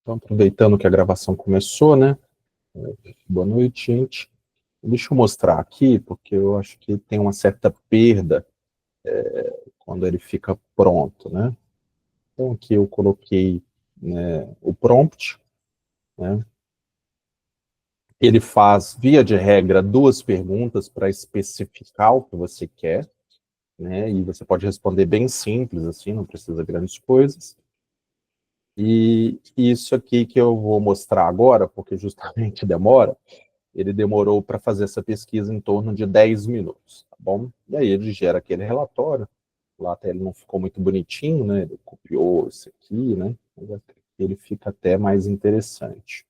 Então, aproveitando que a gravação começou, né? Boa noite, gente. Deixa eu mostrar aqui, porque eu acho que tem uma certa perda quando ele fica pronto, né? Então, aqui eu coloquei, né, o prompt, né? Ele faz, via de regra, 2 perguntas para especificar o que você quer, né? E você pode responder bem simples, assim, não precisa de grandes coisas. E isso aqui que eu vou mostrar agora, porque justamente demora, ele demorou para fazer essa pesquisa em torno de 10 minutos, tá bom? E aí ele gera aquele relatório, lá até ele não ficou muito bonitinho, né? Ele copiou isso aqui, né? Mas ele fica até mais interessante.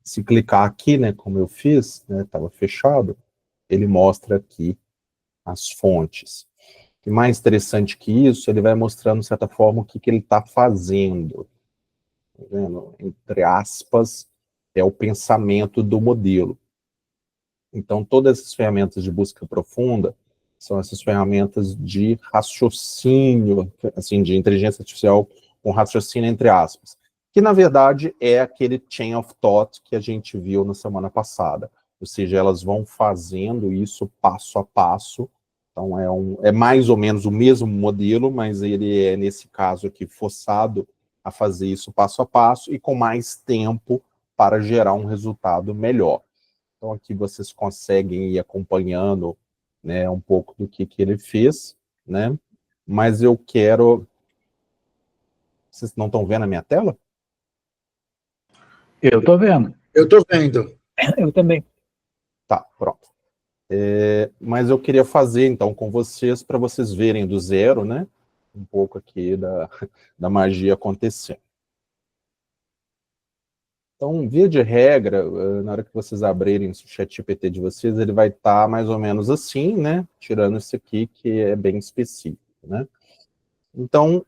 Se clicar aqui, né, como eu fiz, né, estava fechado, ele mostra aqui as fontes. E mais interessante que isso, ele vai mostrando, de certa forma, o que ele está fazendo. Tá vendo? Entre aspas, é o pensamento do modelo. Então, todas essas ferramentas de busca profunda são essas ferramentas de raciocínio, assim, de inteligência artificial com raciocínio entre aspas, que na verdade é aquele chain of thought que a gente viu na semana passada. Ou seja, elas vão fazendo isso passo a passo. Então, é mais ou menos o mesmo modelo, mas ele é, nesse caso aqui, forçado a fazer isso passo a passo e com mais tempo para gerar um resultado melhor. Então, aqui vocês conseguem ir acompanhando, né, um pouco do que ele fez, né? Mas eu quero... Vocês não estão vendo a minha tela? Eu estou vendo. Eu estou vendo. Eu também. Tá, pronto. Mas eu queria fazer, então, com vocês, para vocês verem do zero, né? Um pouco aqui da magia acontecendo. Então, via de regra, na hora que vocês abrirem o ChatGPT de vocês, ele vai estar mais ou menos assim, né? Tirando esse aqui, que é bem específico, né? Então,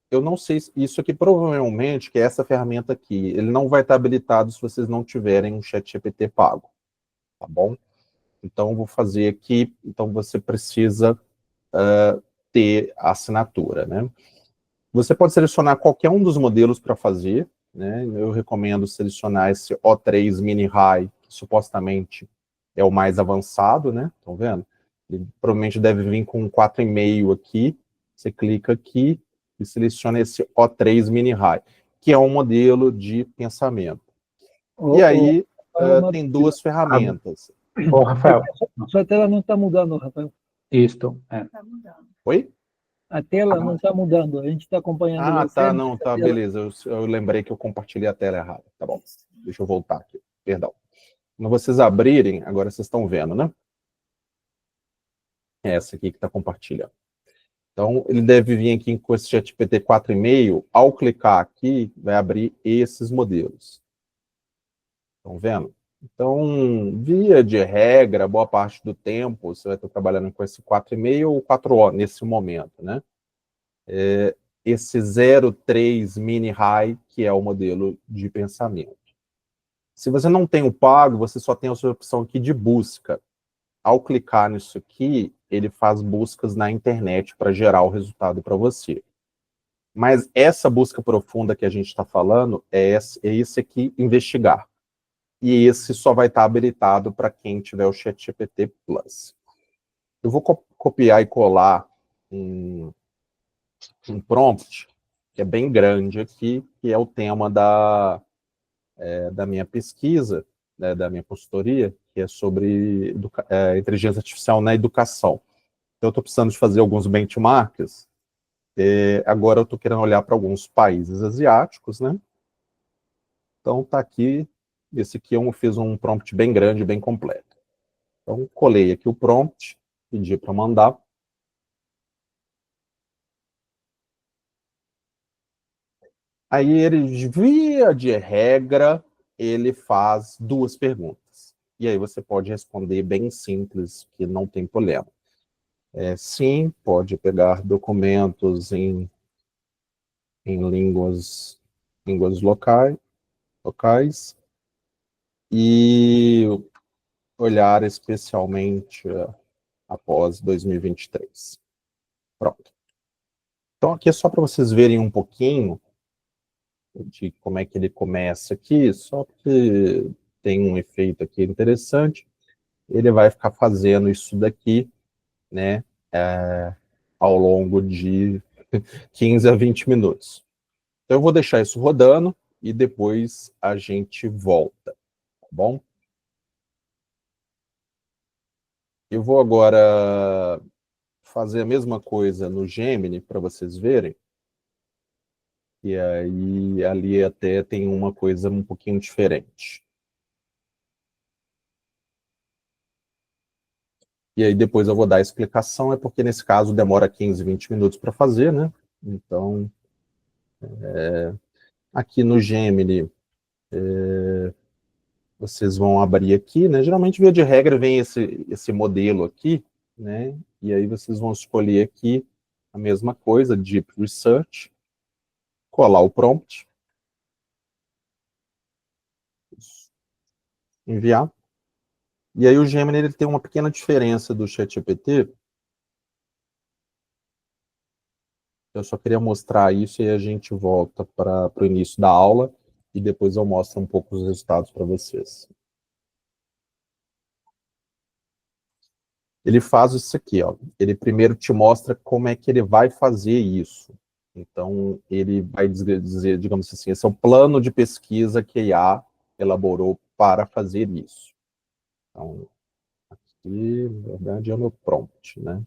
eu não sei, isso aqui provavelmente, que é essa ferramenta aqui, ele não vai estar habilitado se vocês não tiverem um ChatGPT pago, tá bom? Então, eu vou fazer aqui, então você precisa ter a assinatura, né? Você pode selecionar qualquer um dos modelos para fazer, né? Eu recomendo selecionar esse O3 Mini High, que supostamente é o mais avançado, né? Estão vendo? Ele provavelmente deve vir com um 4,5 aqui. Você clica aqui e seleciona esse O3 Mini High, que é um modelo de pensamento. E aí, tem 2 ferramentas. Ô, Rafael. Sua tela não está mudando, Rafael. Isso. Tá mudando. Oi? A tela não está mudando, a gente está acompanhando você. Tá, não, tá, beleza. Eu lembrei que eu compartilhei a tela errada. Tá bom. Deixa eu voltar aqui. Perdão. Quando vocês abrirem, agora vocês estão vendo, né? É essa aqui que está compartilhando. Então, ele deve vir aqui com esse ChatGPT 4,5. Ao clicar aqui, vai abrir esses modelos. Estão vendo? Então, via de regra, boa parte do tempo, você vai estar trabalhando com esse 4,5 ou 4O nesse momento, né? Esse 0,3 Mini High, que é o modelo de pensamento. Se você não tem o pago, você só tem a sua opção aqui de busca. Ao clicar nisso aqui, ele faz buscas na internet para gerar o resultado para você. Mas essa busca profunda que a gente está falando é esse aqui, investigar. E esse só vai estar habilitado para quem tiver o ChatGPT Plus. Eu vou copiar e colar um prompt, que é bem grande aqui, que é o tema da minha pesquisa, né, da minha consultoria, que é sobre inteligência artificial na educação. Então, eu estou precisando de fazer alguns benchmarks. Agora eu estou querendo olhar para alguns países asiáticos, né? Então, está aqui, esse aqui eu fiz um prompt bem grande, bem completo. Então, colei aqui o prompt, pedi para mandar. Aí ele, via de regra, ele faz 2 perguntas. E aí você pode responder bem simples, que não tem problema. Sim, pode pegar documentos em línguas locais e olhar especialmente após 2023. Pronto. Então, aqui é só para vocês verem um pouquinho de como é que ele começa aqui, só porque tem um efeito aqui interessante. Ele vai ficar fazendo isso daqui, né, ao longo de 15 a 20 minutos. Então, eu vou deixar isso rodando e depois a gente volta, tá bom? Eu vou agora fazer a mesma coisa no Gemini para vocês verem. E aí, ali até tem uma coisa um pouquinho diferente. E aí depois eu vou dar a explicação, é porque nesse caso demora 15, 20 minutos para fazer, né? Então, aqui no Gemini, vocês vão abrir aqui, né? Geralmente, via de regra, vem esse modelo aqui, né? E aí vocês vão escolher aqui a mesma coisa, Deep Research, colar o prompt, enviar. E aí o Gemini ele tem uma pequena diferença do ChatGPT. Eu só queria mostrar isso e a gente volta para o início da aula e depois eu mostro um pouco os resultados para vocês. Ele faz isso aqui, ó. Ele primeiro te mostra como é que ele vai fazer isso. Então, ele vai dizer, digamos assim, esse é o plano de pesquisa que a IA elaborou para fazer isso. Então, aqui, na verdade, é o meu prompt, né?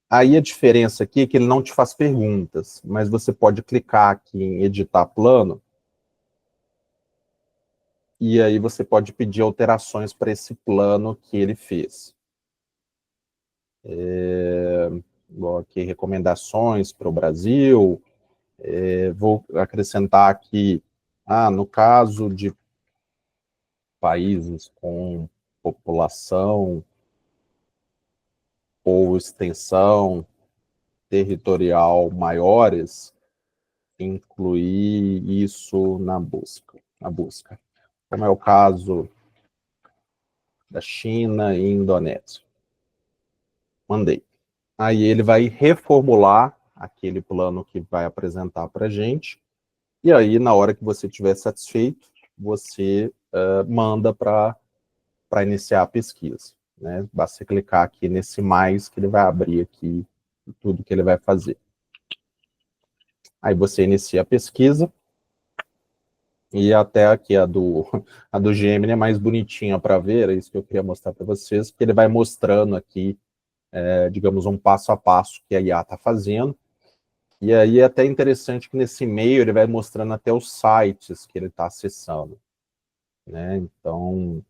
Aí a diferença aqui é que ele não te faz perguntas, mas você pode clicar aqui em editar plano e aí você pode pedir alterações para esse plano que ele fez. Vou aqui, recomendações para o Brasil, vou acrescentar aqui, no caso de países com população ou extensão territorial maiores, incluir isso na busca. Como é o caso da China e Indonésia. Mandei. Aí ele vai reformular aquele plano que vai apresentar para a gente, e aí, na hora que você estiver satisfeito, você manda para iniciar a pesquisa. Né? Basta clicar aqui nesse mais, que ele vai abrir aqui tudo que ele vai fazer. Aí você inicia a pesquisa, e até aqui a do Gemini é mais bonitinha para ver, é isso que eu queria mostrar para vocês, que ele vai mostrando aqui, digamos, um passo a passo que a IA está fazendo. E aí é até interessante que nesse e-mail ele vai mostrando até os sites que ele está acessando. Né? Então,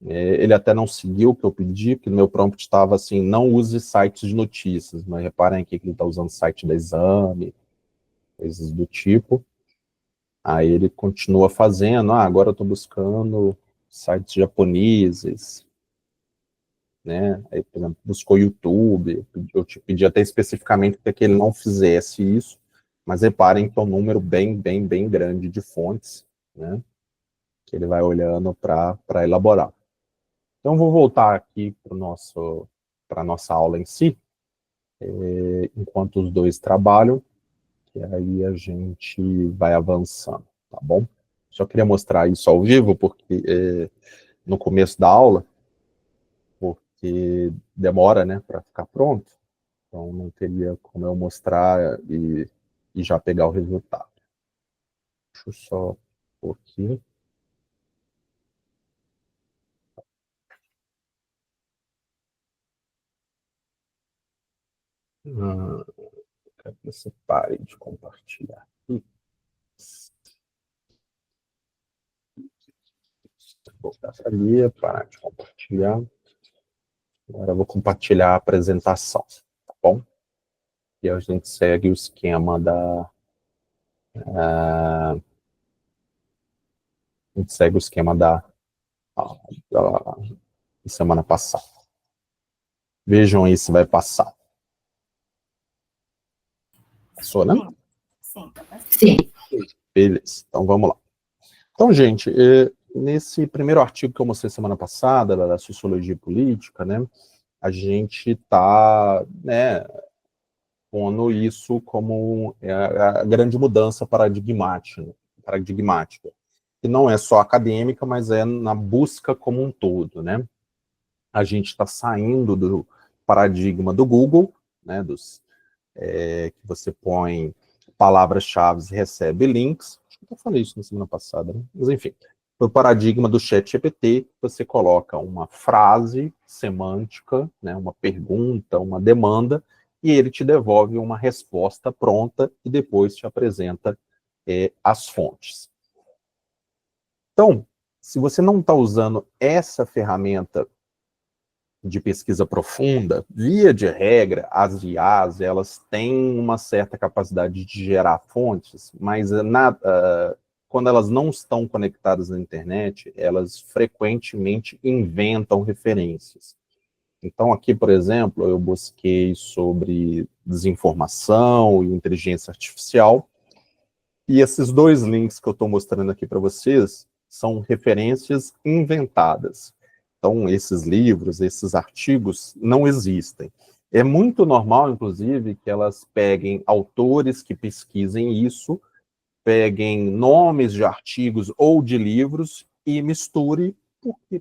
ele até não seguiu o que eu pedi, porque no meu prompt estava assim, não use sites de notícias, mas reparem aqui que ele está usando site da Exame, coisas do tipo. Aí ele continua fazendo, agora eu estou buscando sites japoneses, né? Aí, por exemplo, buscou YouTube, eu te pedi até especificamente para que ele não fizesse isso, mas reparem que é um número bem, bem, bem grande de fontes, né? Que ele vai olhando para elaborar. Então, vou voltar aqui para a nossa aula em si, enquanto os dois trabalham, que aí a gente vai avançando, tá bom? Só queria mostrar isso ao vivo, porque no começo da aula, porque demora, né, para ficar pronto, então não teria como eu mostrar e já pegar o resultado. Deixa eu só pôr aqui. Quero que você pare de compartilhar. Vou voltar para ali, parar de compartilhar. Agora eu vou compartilhar a apresentação, tá bom? E a gente segue o esquema a gente segue o esquema da semana passada. Vejam aí se vai passar. Passou, né? Sim. Beleza, então vamos lá. Então, gente, nesse primeiro artigo que eu mostrei semana passada, da Sociologia Política, né, a gente está, né, pondo isso como a grande mudança paradigmática, que não é só acadêmica, mas é na busca como um todo, né? A gente está saindo do paradigma do Google, né, que você põe palavras-chave e recebe links. Acho que eu falei isso na semana passada, né? Mas enfim, o paradigma do ChatGPT, você coloca uma frase semântica, né, uma pergunta, uma demanda, e ele te devolve uma resposta pronta e depois te apresenta as fontes. Então, se você não está usando essa ferramenta de pesquisa profunda, via de regra, as IAs, elas têm uma certa capacidade de gerar fontes, mas quando elas não estão conectadas na internet, elas frequentemente inventam referências. Então, aqui, por exemplo, eu busquei sobre desinformação e inteligência artificial, e esses dois links que eu estou mostrando aqui para vocês são referências inventadas. Então, esses livros, esses artigos não existem. É muito normal, inclusive, que elas peguem autores que pesquisem isso, peguem nomes de artigos ou de livros e misture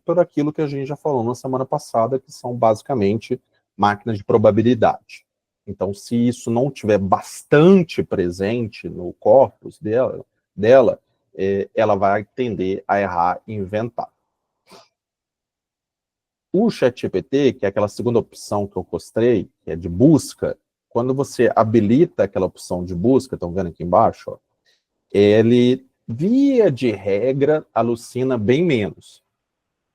por aquilo que a gente já falou na semana passada, que são basicamente máquinas de probabilidade. Então, se isso não tiver bastante presente no corpus dela ela vai tender a errar e inventar. O ChatGPT, que é aquela segunda opção que eu mostrei, que é de busca, quando você habilita aquela opção de busca, estão vendo aqui embaixo, ó, ele, via de regra, alucina bem menos.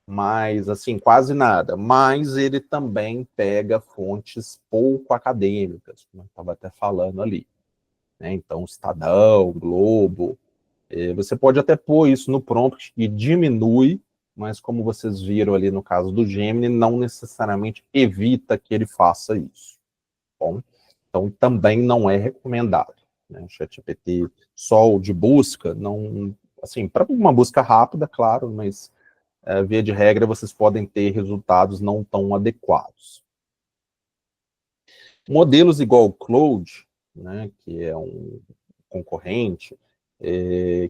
Mas, assim, quase nada. Mas ele também pega fontes pouco acadêmicas, como eu estava até falando ali, né? Então, Estadão, Globo. Você pode até pôr isso no prompt e diminui, mas como vocês viram ali no caso do Gemini, não necessariamente evita que ele faça isso. Bom, então, também não é recomendado, né? O ChatGPT só o de busca, não, assim, para uma busca rápida, claro, mas via de regra vocês podem ter resultados não tão adequados. Modelos igual o Claude, né, que é um concorrente,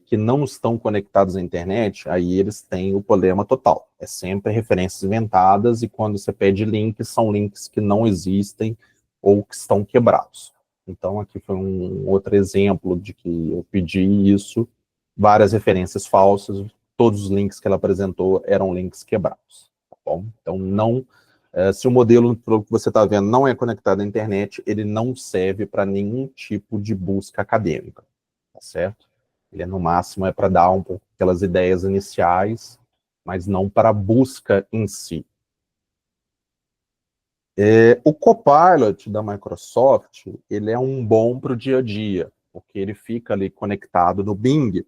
que não estão conectados à internet, aí eles têm o problema total. É sempre referências inventadas e quando você pede links, são links que não existem ou que estão quebrados. Então, aqui foi um outro exemplo de que eu pedi isso, várias referências falsas, todos os links que ela apresentou eram links quebrados. Tá bom? Então, não, se o modelo que você está vendo não é conectado à internet, ele não serve para nenhum tipo de busca acadêmica, tá certo? Ele no máximo para dar um pouco aquelas ideias iniciais, mas não para a busca em si. O Copilot da Microsoft, ele é um bom para o dia a dia, porque ele fica ali conectado no Bing,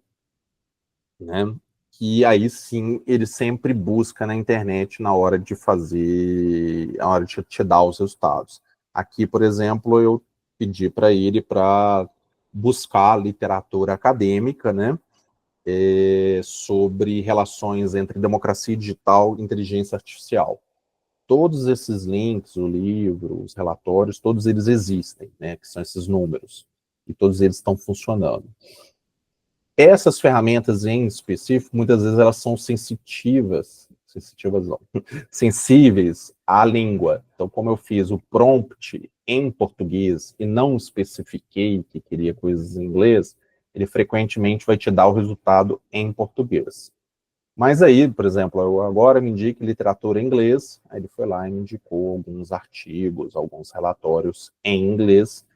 né? Que aí sim ele sempre busca na internet na hora de fazer, na hora de te dar os resultados. Aqui, por exemplo, eu pedi para ele para buscar literatura acadêmica, né? Sobre relações entre democracia digital e inteligência artificial. Todos esses links, o livro, os relatórios, todos eles existem, né? Que são esses números. E todos eles estão funcionando. Essas ferramentas em específico, muitas vezes elas são sensíveis à língua. Então, como eu fiz o prompt em português e não especifiquei que queria coisas em inglês, ele frequentemente vai te dar o resultado em português. Mas aí, por exemplo, eu agora me indique literatura em inglês, aí ele foi lá e me indicou alguns artigos, alguns relatórios em inglês,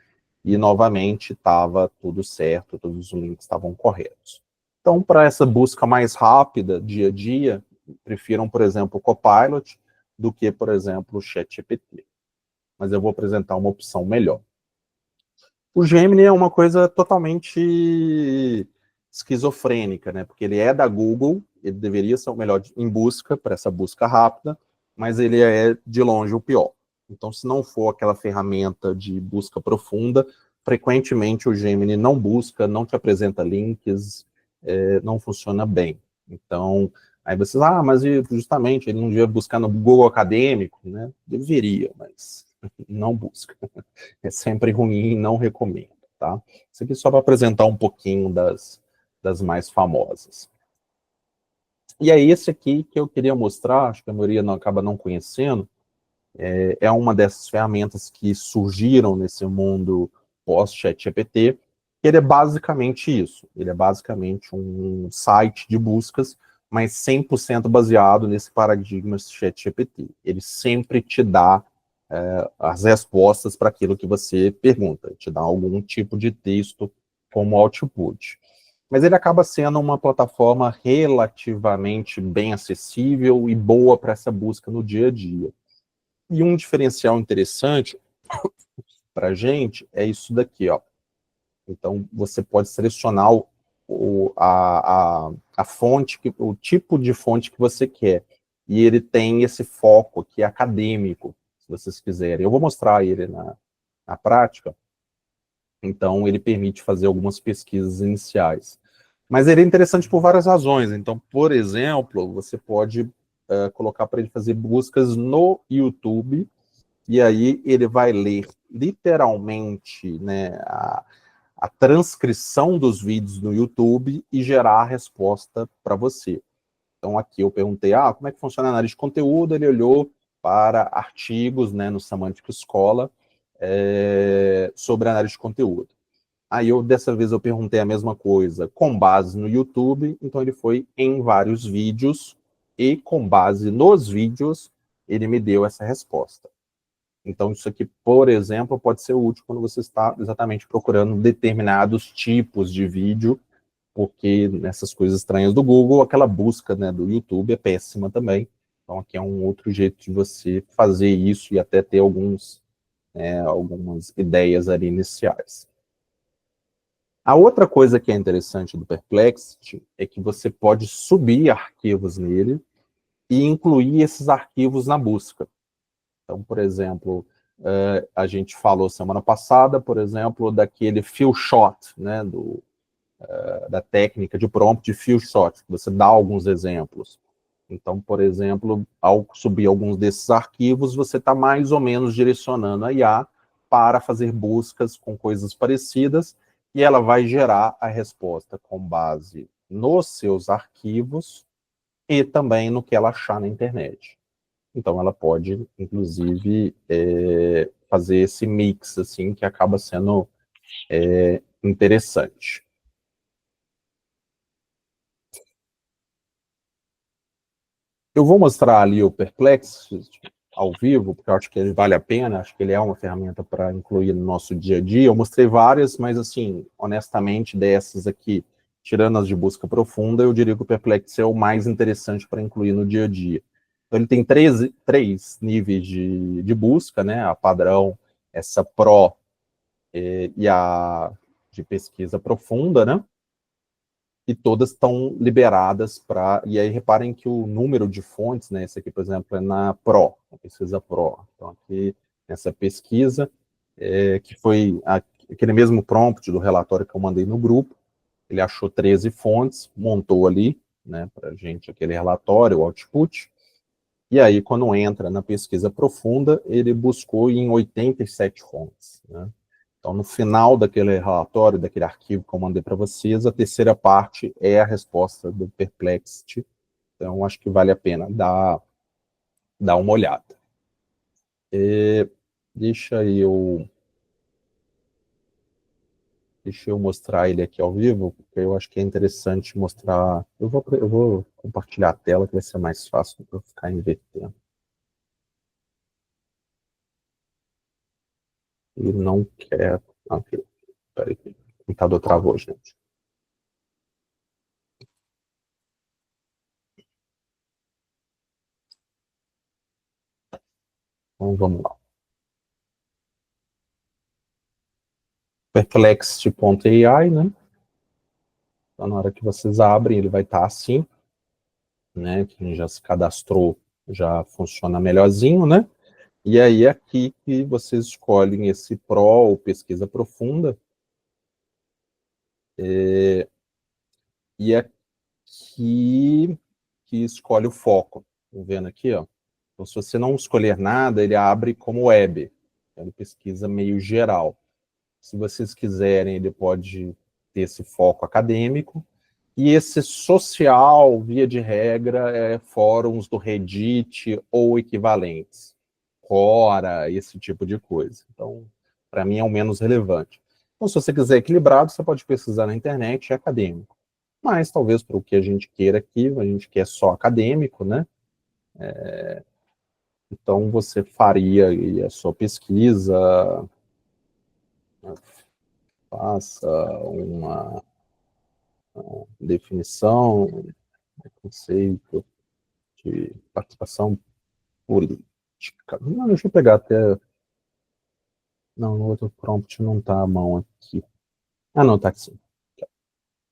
e novamente estava tudo certo, todos os links estavam corretos. Então, para essa busca mais rápida, dia a dia, prefiram, por exemplo, o Copilot do que, por exemplo, o ChatGPT. Mas eu vou apresentar uma opção melhor. O Gemini é uma coisa totalmente esquizofrênica, né? Porque ele é da Google, ele deveria ser o melhor em busca, para essa busca rápida, mas ele é de longe o pior. Então, se não for aquela ferramenta de busca profunda, frequentemente o Gemini não busca, não te apresenta links, não funciona bem. Então, Aí vocês, mas justamente ele não devia buscar no Google Acadêmico, né? Deveria, mas não busca. É sempre ruim e não recomendo, tá? Isso aqui é só para apresentar um pouquinho das mais famosas. E é esse aqui que eu queria mostrar, acho que a maioria não, acaba não conhecendo, é uma dessas ferramentas que surgiram nesse mundo pós-ChatGPT. Ele é basicamente isso. Ele é basicamente um site de buscas, mas 100% baseado nesse paradigma ChatGPT. Ele sempre te dá as respostas para aquilo que você pergunta, te dá algum tipo de texto como output. Mas ele acaba sendo uma plataforma relativamente bem acessível e boa para essa busca no dia a dia. E um diferencial interessante para a gente é isso daqui, ó. Então, você pode selecionar a fonte, o tipo de fonte que você quer. E ele tem esse foco aqui acadêmico, se vocês quiserem. Eu vou mostrar ele na prática. Então, ele permite fazer algumas pesquisas iniciais. Mas ele é interessante por várias razões. Então, por exemplo, você pode colocar para ele fazer buscas no YouTube, e aí ele vai ler literalmente, né, a transcrição dos vídeos no YouTube e gerar a resposta para você. Então aqui eu perguntei, como é que funciona a análise de conteúdo? Ele olhou para artigos, né, no Semantic Scholar, sobre análise de conteúdo. Aí dessa vez eu perguntei a mesma coisa com base no YouTube, então ele foi em vários vídeos e com base nos vídeos ele me deu essa resposta. Então, isso aqui, por exemplo, pode ser útil quando você está exatamente procurando determinados tipos de vídeo, porque nessas coisas estranhas do Google, aquela busca, né, do YouTube é péssima também. Então, aqui é um outro jeito de você fazer isso e até ter algumas ideias ali iniciais. A outra coisa que é interessante do Perplexity é que você pode subir arquivos nele e incluir esses arquivos na busca. Então, por exemplo, a gente falou semana passada, por exemplo, daquele few shot, né, da técnica de prompt de few shot, que você dá alguns exemplos. Então, por exemplo, ao subir alguns desses arquivos, você está mais ou menos direcionando a IA para fazer buscas com coisas parecidas, e ela vai gerar a resposta com base nos seus arquivos e também no que ela achar na internet. Então, ela pode, inclusive, fazer esse mix, assim, que acaba sendo interessante. Eu vou mostrar ali o Perplexity ao vivo, porque eu acho que ele vale a pena, acho que ele é uma ferramenta para incluir no nosso dia a dia. Eu mostrei várias, mas, assim, honestamente, dessas aqui, tirando as de busca profunda, eu diria que o Perplexity é o mais interessante para incluir no dia a dia. Então, ele tem três níveis de busca, né? A padrão, essa Pro e a de pesquisa profunda, né? E todas estão liberadas para. E aí reparem que o número de fontes, né? Esse aqui, por exemplo, é na Pro, a pesquisa Pro. Então, aqui, nessa pesquisa, que foi aquele mesmo prompt do relatório que eu mandei no grupo, ele achou 13 fontes, montou ali, né, para a gente aquele relatório, o output. E aí, quando entra na pesquisa profunda, ele buscou em 87 fontes, né? Então, no final daquele relatório, daquele arquivo que eu mandei para vocês, a terceira parte é a resposta do Perplexity. Então, acho que vale a pena dar uma olhada. Deixa eu mostrar ele aqui ao vivo, porque eu acho que é interessante mostrar. Eu vou compartilhar a tela, que vai ser mais fácil para eu ficar invertendo. Ele não quer. Ok, peraí, o computador travou, gente. Então, vamos lá. Perplexity.ai, né? Então, na hora que vocês abrem, ele vai estar assim, né? Quem já se cadastrou já funciona melhorzinho, né? E aí, aqui que vocês escolhem esse Pro ou pesquisa profunda. E aqui que escolhe o foco. Estão vendo aqui, ó? Então, se você não escolher nada, ele abre como web. Ele pesquisa meio geral. Se vocês quiserem, ele pode ter esse foco acadêmico. E esse social, via de regra, é fóruns do Reddit ou equivalentes. Quora, esse tipo de coisa. Então, para mim, é o menos relevante. Então, se você quiser equilibrado, você pode pesquisar na internet, é acadêmico. Mas, talvez, para o que a gente queira aqui, a gente quer só acadêmico, né? Então, você faria aí a sua pesquisa, faça uma definição, conceito de participação política. Não, deixa eu pegar até... Não, no outro prompt não está a mão aqui. Ah, não, está aqui sim.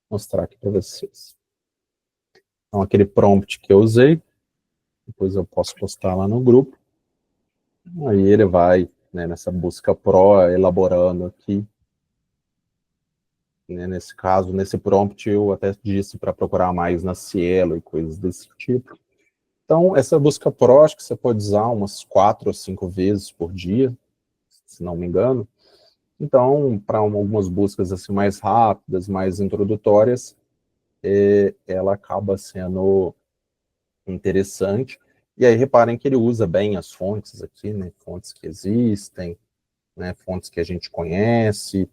Vou mostrar aqui para vocês. Então, aquele prompt que eu usei, depois eu posso postar lá no grupo. Aí ele vai, né, nessa busca pro, elaborando aqui. Né, nesse caso, nesse prompt, eu até disse para procurar mais na Cielo e coisas desse tipo. Então, essa busca pro, acho que você pode usar umas 4 ou 5 vezes por dia, se não me engano. Então, para algumas buscas assim mais rápidas, mais introdutórias, ela acaba sendo interessante. E aí, reparem que ele usa bem as fontes aqui, né? Fontes que existem, né? Fontes que a gente conhece,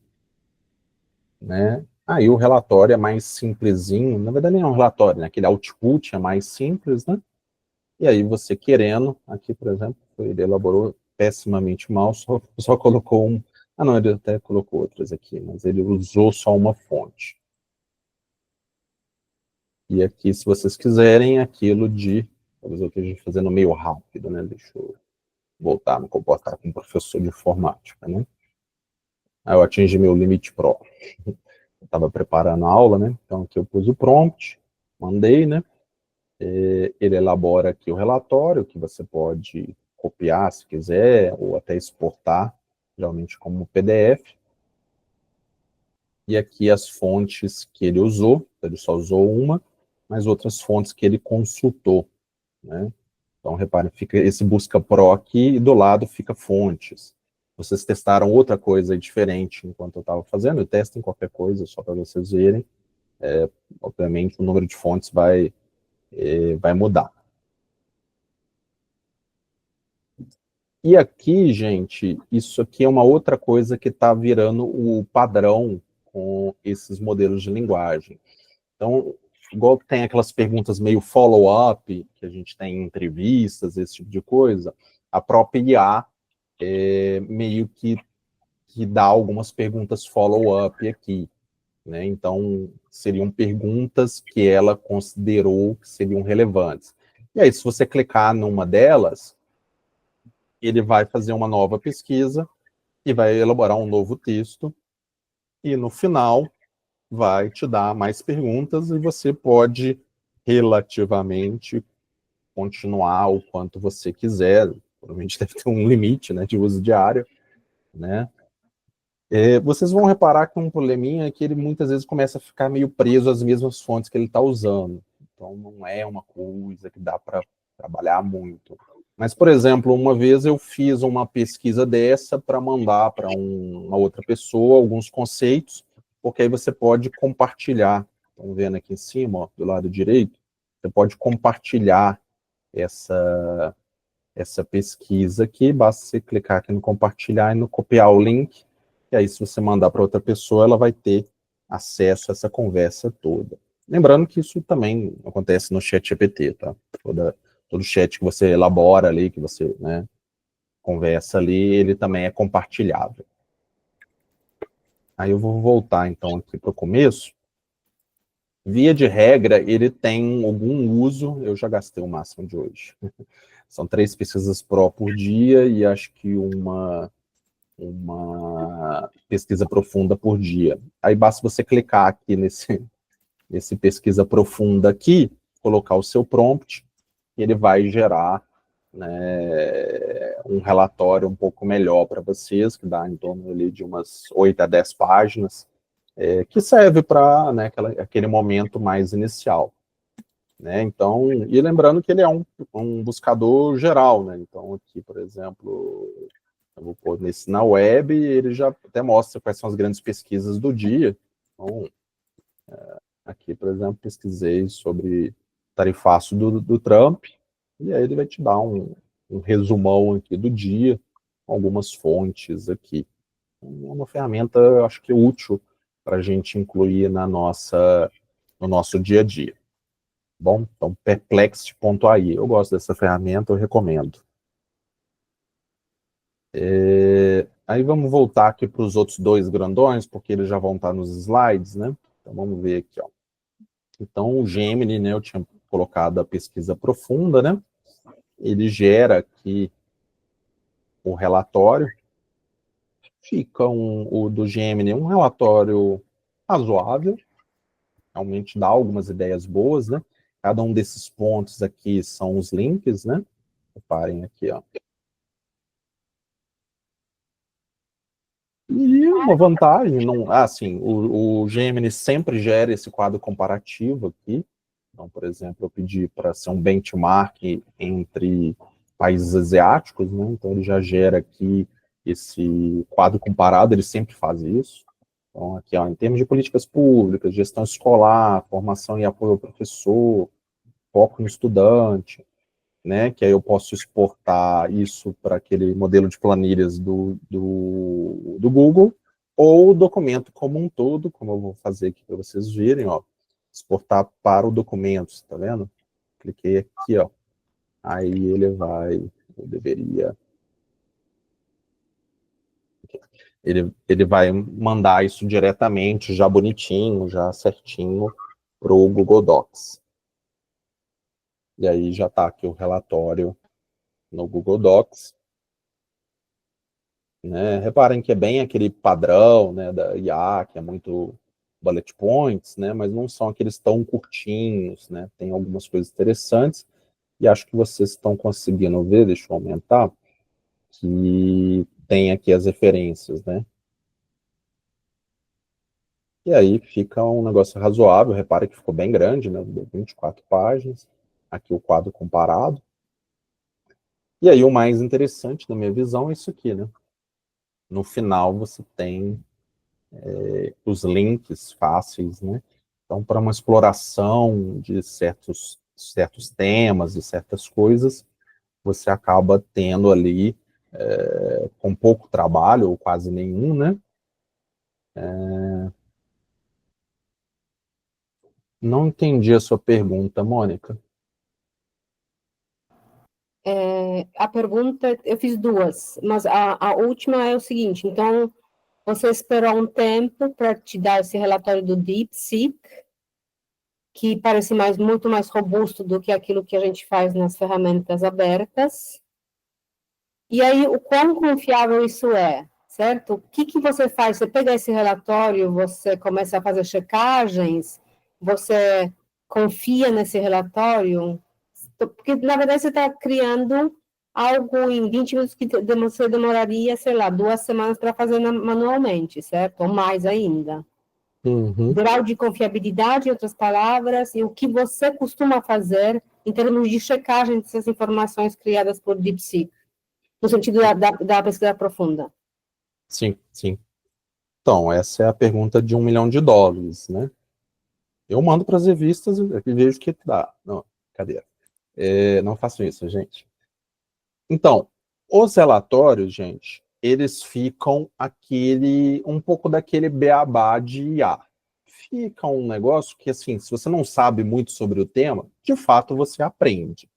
né? Aí o relatório é mais simplesinho, na verdade nem é um relatório, né? Aquele output é mais simples, né? E aí você querendo, aqui por exemplo, ele elaborou pessimamente mal, só colocou um, ah não, ele até colocou outras aqui, mas ele usou só uma fonte. E aqui, se vocês quiserem, aquilo de, talvez eu esteja fazendo meio rápido, né? Deixa eu voltar a me comportar como professor de informática, né? Aí eu atingi meu limite pro. Eu estava preparando a aula, né? Então aqui eu pus o prompt, mandei, né? Ele elabora aqui o relatório, que você pode copiar se quiser, ou até exportar, geralmente como PDF. E aqui as fontes que ele usou, ele só usou uma, mas outras fontes que ele consultou, né? Então, reparem, fica esse busca pro aqui e do lado fica fontes. Vocês testaram outra coisa diferente enquanto eu estava fazendo, testem qualquer coisa, só para vocês verem. Obviamente, o número de fontes vai mudar. E aqui, gente, isso aqui é uma outra coisa que está virando o padrão com esses modelos de linguagem. Então, igual tem aquelas perguntas meio follow-up, que a gente tem em entrevistas, esse tipo de coisa, a própria IA meio que dá algumas perguntas follow-up aqui, né? Então, seriam perguntas que ela considerou que seriam relevantes. E aí, se você clicar numa delas, ele vai fazer uma nova pesquisa e vai elaborar um novo texto, e no final vai te dar mais perguntas e você pode relativamente continuar o quanto você quiser. Provavelmente deve ter um limite, né, de uso diário, né? Vocês vão reparar que um probleminha é que ele muitas vezes começa a ficar meio preso às mesmas fontes que ele está usando. Então não é uma coisa que dá para trabalhar muito. Mas, por exemplo, uma vez eu fiz uma pesquisa dessa para mandar para uma outra pessoa alguns conceitos, porque aí você pode compartilhar. Estão vendo aqui em cima, ó, do lado direito? Você pode compartilhar essa pesquisa aqui, basta você clicar aqui no compartilhar e no copiar o link, e aí se você mandar para outra pessoa, ela vai ter acesso a essa conversa toda. Lembrando que isso também acontece no ChatGPT, tá? Todo chat que você elabora ali, que você, né, conversa ali, ele também é compartilhável. Aí eu vou voltar então aqui para o começo. Via de regra, ele tem algum uso, eu já gastei o máximo de hoje. São 3 pesquisas pro por dia e acho que uma pesquisa profunda por dia. Aí basta você clicar aqui nesse pesquisa profunda aqui, colocar o seu prompt, e ele vai gerar, né, um relatório um pouco melhor para vocês, que dá em torno ali de umas 8 a 10 páginas, que serve para, né, aquele momento mais inicial. né? Então, e lembrando que ele é um buscador geral, né? Então, aqui, por exemplo, eu vou pôr nesse na web, ele já até mostra quais são as grandes pesquisas do dia. Então, aqui, por exemplo, pesquisei sobre tarifaço do Trump, e aí ele vai te dar um resumão aqui do dia, com algumas fontes aqui. É uma ferramenta, eu acho que útil para a gente incluir no nosso dia a dia. Bom, então Perplexity.ai, eu gosto dessa ferramenta, eu recomendo. Aí vamos voltar aqui para os outros dois grandões, porque eles já vão estar nos slides, né? Então vamos ver aqui, ó. Então o Gemini, né, eu tinha colocado a pesquisa profunda, né? Ele gera aqui o relatório, fica o do Gemini um relatório razoável, realmente dá algumas ideias boas, né? Cada um desses pontos aqui são os links, né? Reparem aqui, ó. E uma vantagem, não, assim, o Gemini sempre gera esse quadro comparativo aqui. Então, por exemplo, eu pedi para ser um benchmark entre países asiáticos, né? Então ele já gera aqui esse quadro comparado, ele sempre faz isso. Então, aqui, ó, em termos de políticas públicas, gestão escolar, formação e apoio ao professor, foco no estudante, né, que aí eu posso exportar isso para aquele modelo de planilhas do Google, ou o documento como um todo, como eu vou fazer aqui para vocês verem, ó, exportar para o documento, tá vendo? Cliquei aqui, ó, aí ele vai mandar isso diretamente, já bonitinho, já certinho, para o Google Docs. E aí já está aqui o relatório no Google Docs. Né? Reparem que é bem aquele padrão, né, da IA, que é muito bullet points, né, mas não são aqueles tão curtinhos, né, tem algumas coisas interessantes, e acho que vocês estão conseguindo ver, deixa eu aumentar, que tem aqui as referências, né. E aí fica um negócio razoável, repare que ficou bem grande, né, 24 páginas, aqui o quadro comparado. E aí o mais interessante, na minha visão, é isso aqui, né. No final você tem os links fáceis, né? Então, para uma exploração de certos temas e certas coisas, você acaba tendo ali, com pouco trabalho, ou quase nenhum, né? Não entendi a sua pergunta, Mônica. A pergunta, eu fiz duas, mas a última é o seguinte, então, você esperou um tempo para te dar esse relatório do DeepSeek, que parece muito mais robusto do que aquilo que a gente faz nas ferramentas abertas. E aí, o quão confiável isso é, certo? O que você faz? Você pega esse relatório, você começa a fazer checagens, você confia nesse relatório? Porque, na verdade, você está criando algo em 20 minutos que você demoraria, sei lá, 2 semanas para fazer manualmente, certo? Ou mais ainda. Uhum. Grau de confiabilidade, em outras palavras, e o que você costuma fazer em termos de checagem dessas informações criadas por DeepSeek, no sentido da pesquisa profunda. Sim, sim. Então, essa é a pergunta de $1 milhão, né? Eu mando para as revistas e vejo o que dá. Não, cadê? Não façam isso, gente. Então, os relatórios, gente, eles ficam um pouco daquele beabá de IA. Fica um negócio que, assim, se você não sabe muito sobre o tema, de fato você aprende.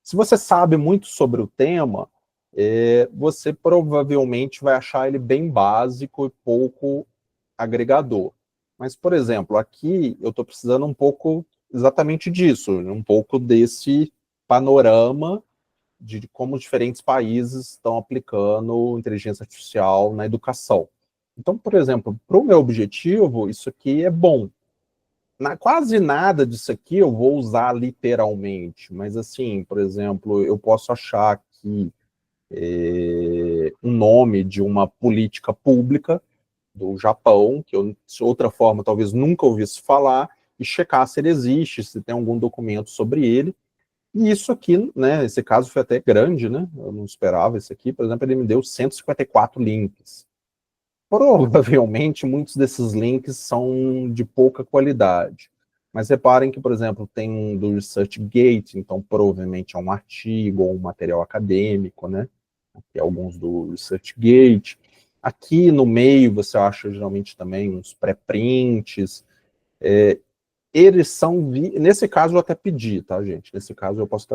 Se você sabe muito sobre o tema, você provavelmente vai achar ele bem básico e pouco agregador. Mas, por exemplo, aqui eu estou precisando um pouco exatamente disso, um pouco desse panorama de como diferentes países estão aplicando inteligência artificial na educação. Então, por exemplo, para o meu objetivo, isso aqui é bom. Quase nada disso aqui eu vou usar literalmente, mas assim, por exemplo, eu posso achar aqui um nome de uma política pública do Japão, que eu, de outra forma, talvez nunca ouvisse falar, e checar se ele existe, se tem algum documento sobre ele. E isso aqui, né, esse caso foi até grande, né, eu não esperava esse aqui, por exemplo, ele me deu 154 links. Provavelmente, muitos desses links são de pouca qualidade. Mas reparem que, por exemplo, tem um do ResearchGate, então provavelmente é um artigo ou um material acadêmico, né? Aqui alguns do ResearchGate. Aqui no meio você acha geralmente também uns pré-prints. Eles são... Nesse caso eu até pedi, tá, gente? Nesse caso eu posso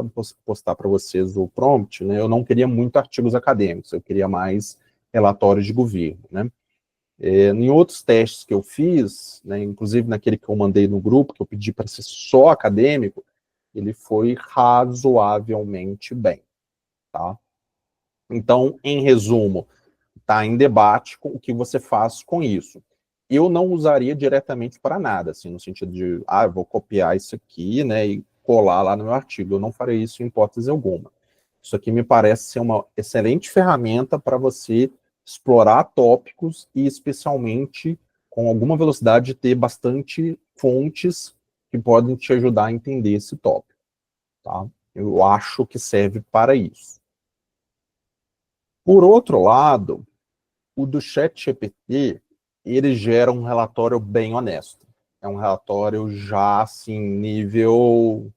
postar para vocês o prompt, né? Eu não queria muito artigos acadêmicos, eu queria mais relatórios de governo, né? Em outros testes que eu fiz, né, inclusive naquele que eu mandei no grupo, que eu pedi para ser só acadêmico, ele foi razoavelmente bem, tá? Então, em resumo, está em debate com o que você faz com isso. Eu não usaria diretamente para nada, assim, no sentido de, eu vou copiar isso aqui, né, e colar lá no meu artigo. Eu não farei isso em hipótese alguma. Isso aqui me parece ser uma excelente ferramenta para você explorar tópicos e, especialmente, com alguma velocidade, ter bastante fontes que podem te ajudar a entender esse tópico, tá? Eu acho que serve para isso. Por outro lado, o do ChatGPT, ele gera um relatório bem honesto. É um relatório já, assim, nível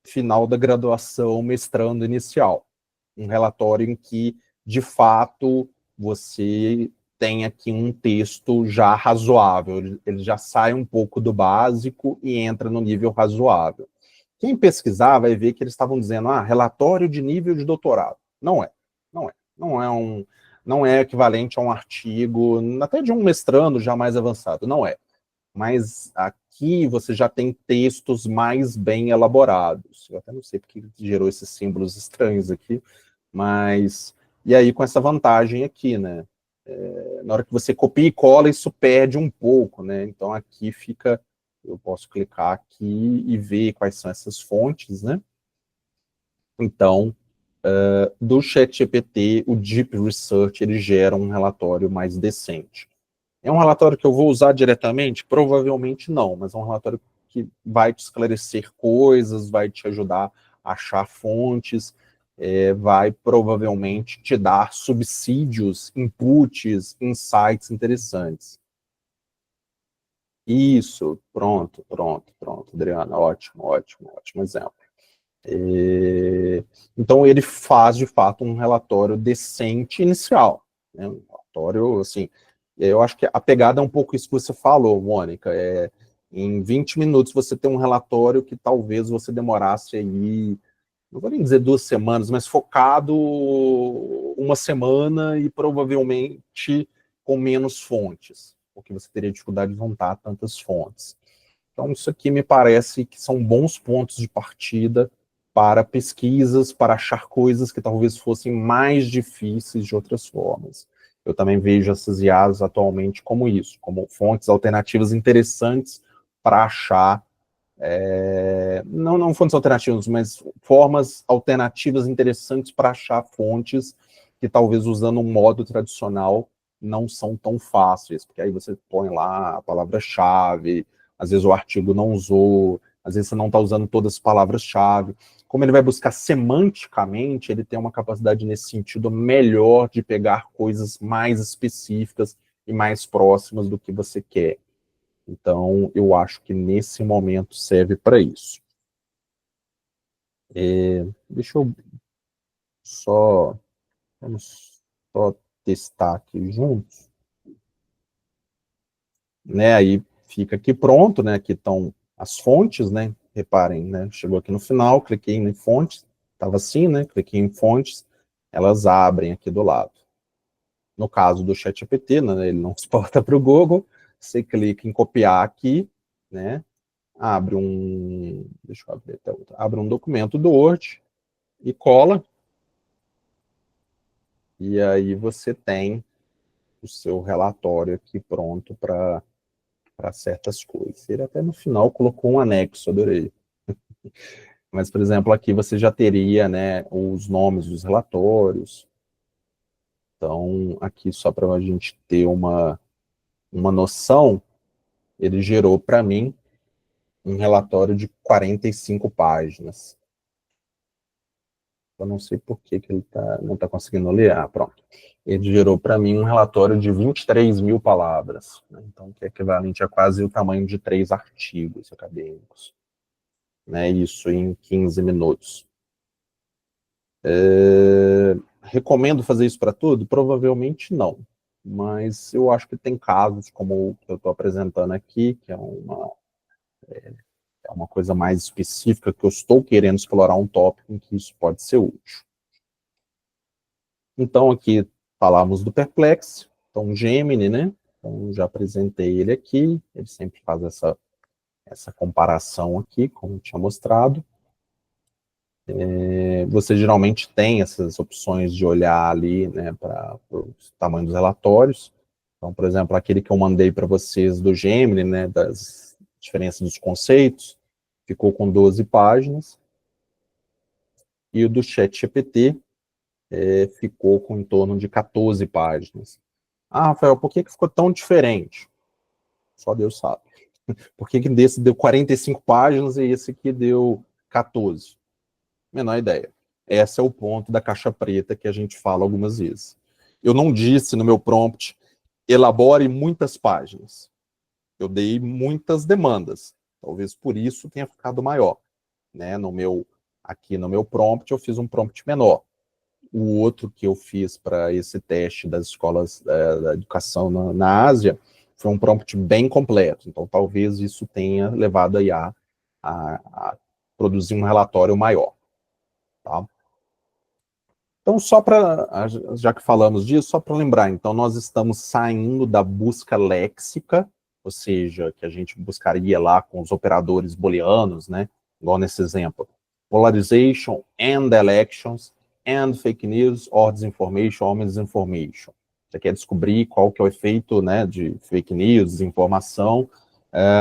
final da graduação, mestrando inicial. Um relatório em que, de fato, você tem aqui um texto já razoável. Ele já sai um pouco do básico e entra no nível razoável. Quem pesquisar vai ver que eles estavam dizendo, relatório de nível de doutorado. Não é. Não é equivalente a um artigo, até de um mestrando já mais avançado, não é. Mas aqui você já tem textos mais bem elaborados. Eu até não sei porque gerou esses símbolos estranhos aqui, mas... E aí com essa vantagem aqui, né? Na hora que você copia e cola, isso perde um pouco, né? Então aqui fica... Eu posso clicar aqui e ver quais são essas fontes, né? Então, do ChatGPT, o Deep Research, ele gera um relatório mais decente. É um relatório que eu vou usar diretamente? Provavelmente não, mas é um relatório que vai te esclarecer coisas, vai te ajudar a achar fontes, vai provavelmente te dar subsídios, inputs, insights interessantes. Isso, pronto, Adriana, ótimo exemplo. Então ele faz, de fato, um relatório decente inicial, né? Um relatório, assim, eu acho que a pegada é um pouco isso que você falou, Mônica, em 20 minutos você tem um relatório que talvez você demorasse aí, não vou nem dizer 2 semanas, mas focado 1 semana e provavelmente com menos fontes, porque você teria dificuldade de juntar tantas fontes. Então isso aqui me parece que são bons pontos de partida para pesquisas, para achar coisas que talvez fossem mais difíceis de outras formas. Eu também vejo essas IAs atualmente como isso, como fontes alternativas interessantes para achar, não fontes alternativas, mas formas alternativas interessantes para achar fontes que talvez usando um modo tradicional não são tão fáceis, porque aí você põe lá a palavra-chave, às vezes o artigo não usou, às vezes você não está usando todas as palavras-chave. Como ele vai buscar semanticamente, ele tem uma capacidade nesse sentido melhor de pegar coisas mais específicas e mais próximas do que você quer. Então, eu acho que nesse momento serve para isso. Deixa eu vamos só testar aqui juntos. Né, aí fica aqui pronto, né, aqui estão as fontes, né, reparem, né, chegou aqui no final, cliquei em fontes, estava assim, né, cliquei em fontes, elas abrem aqui do lado. No caso do ChatGPT, né, ele não exporta para o Google, você clica em copiar aqui, né, deixa eu abrir até outro, abre um documento do Word e cola, e aí você tem o seu relatório aqui pronto para certas coisas. Ele até no final colocou um anexo, adorei. Mas, por exemplo, aqui você já teria, né, os nomes dos relatórios. Então, aqui só para a gente ter uma noção, ele gerou para mim um relatório de 45 páginas. Eu não sei por que ele não está conseguindo ler. Ah, pronto. Ele gerou para mim um relatório de 23 mil palavras, né? Então, que é equivalente a quase o tamanho de 3 artigos acadêmicos. Né? Isso em 15 minutos. Recomendo fazer isso para tudo? Provavelmente não. Mas eu acho que tem casos, como o que eu estou apresentando aqui, que é uma coisa mais específica, que eu estou querendo explorar um tópico em que isso pode ser útil. Então, aqui falamos do Perplexity, então Gemini, né? Então, já apresentei ele aqui, ele sempre faz essa comparação aqui, como eu tinha mostrado. Você geralmente tem essas opções de olhar ali, né, para o tamanho dos relatórios. Então, por exemplo, aquele que eu mandei para vocês do Gemini, né, das diferenças dos conceitos, ficou com 12 páginas. E o do ChatGPT ficou com em torno de 14 páginas. Ah, Rafael, por que ficou tão diferente? Só Deus sabe. Por que desse deu 45 páginas e esse aqui deu 14? Menor ideia. Esse é o ponto da caixa preta que a gente fala algumas vezes. Eu não disse no meu prompt, elabore muitas páginas. Eu dei muitas demandas. Talvez por isso tenha ficado maior. Né? Aqui no meu prompt, eu fiz um prompt menor. O outro que eu fiz para esse teste das escolas da educação na Ásia foi um prompt bem completo. Então, talvez isso tenha levado a IA a produzir um relatório maior. Tá? Então, já que falamos disso, só para lembrar, então nós estamos saindo da busca léxica, ou seja, que a gente buscaria lá com os operadores booleanos, né? Igual nesse exemplo. Polarization and elections and fake news or disinformation or misinformation. Você quer descobrir qual que é o efeito, né, de fake news, desinformação,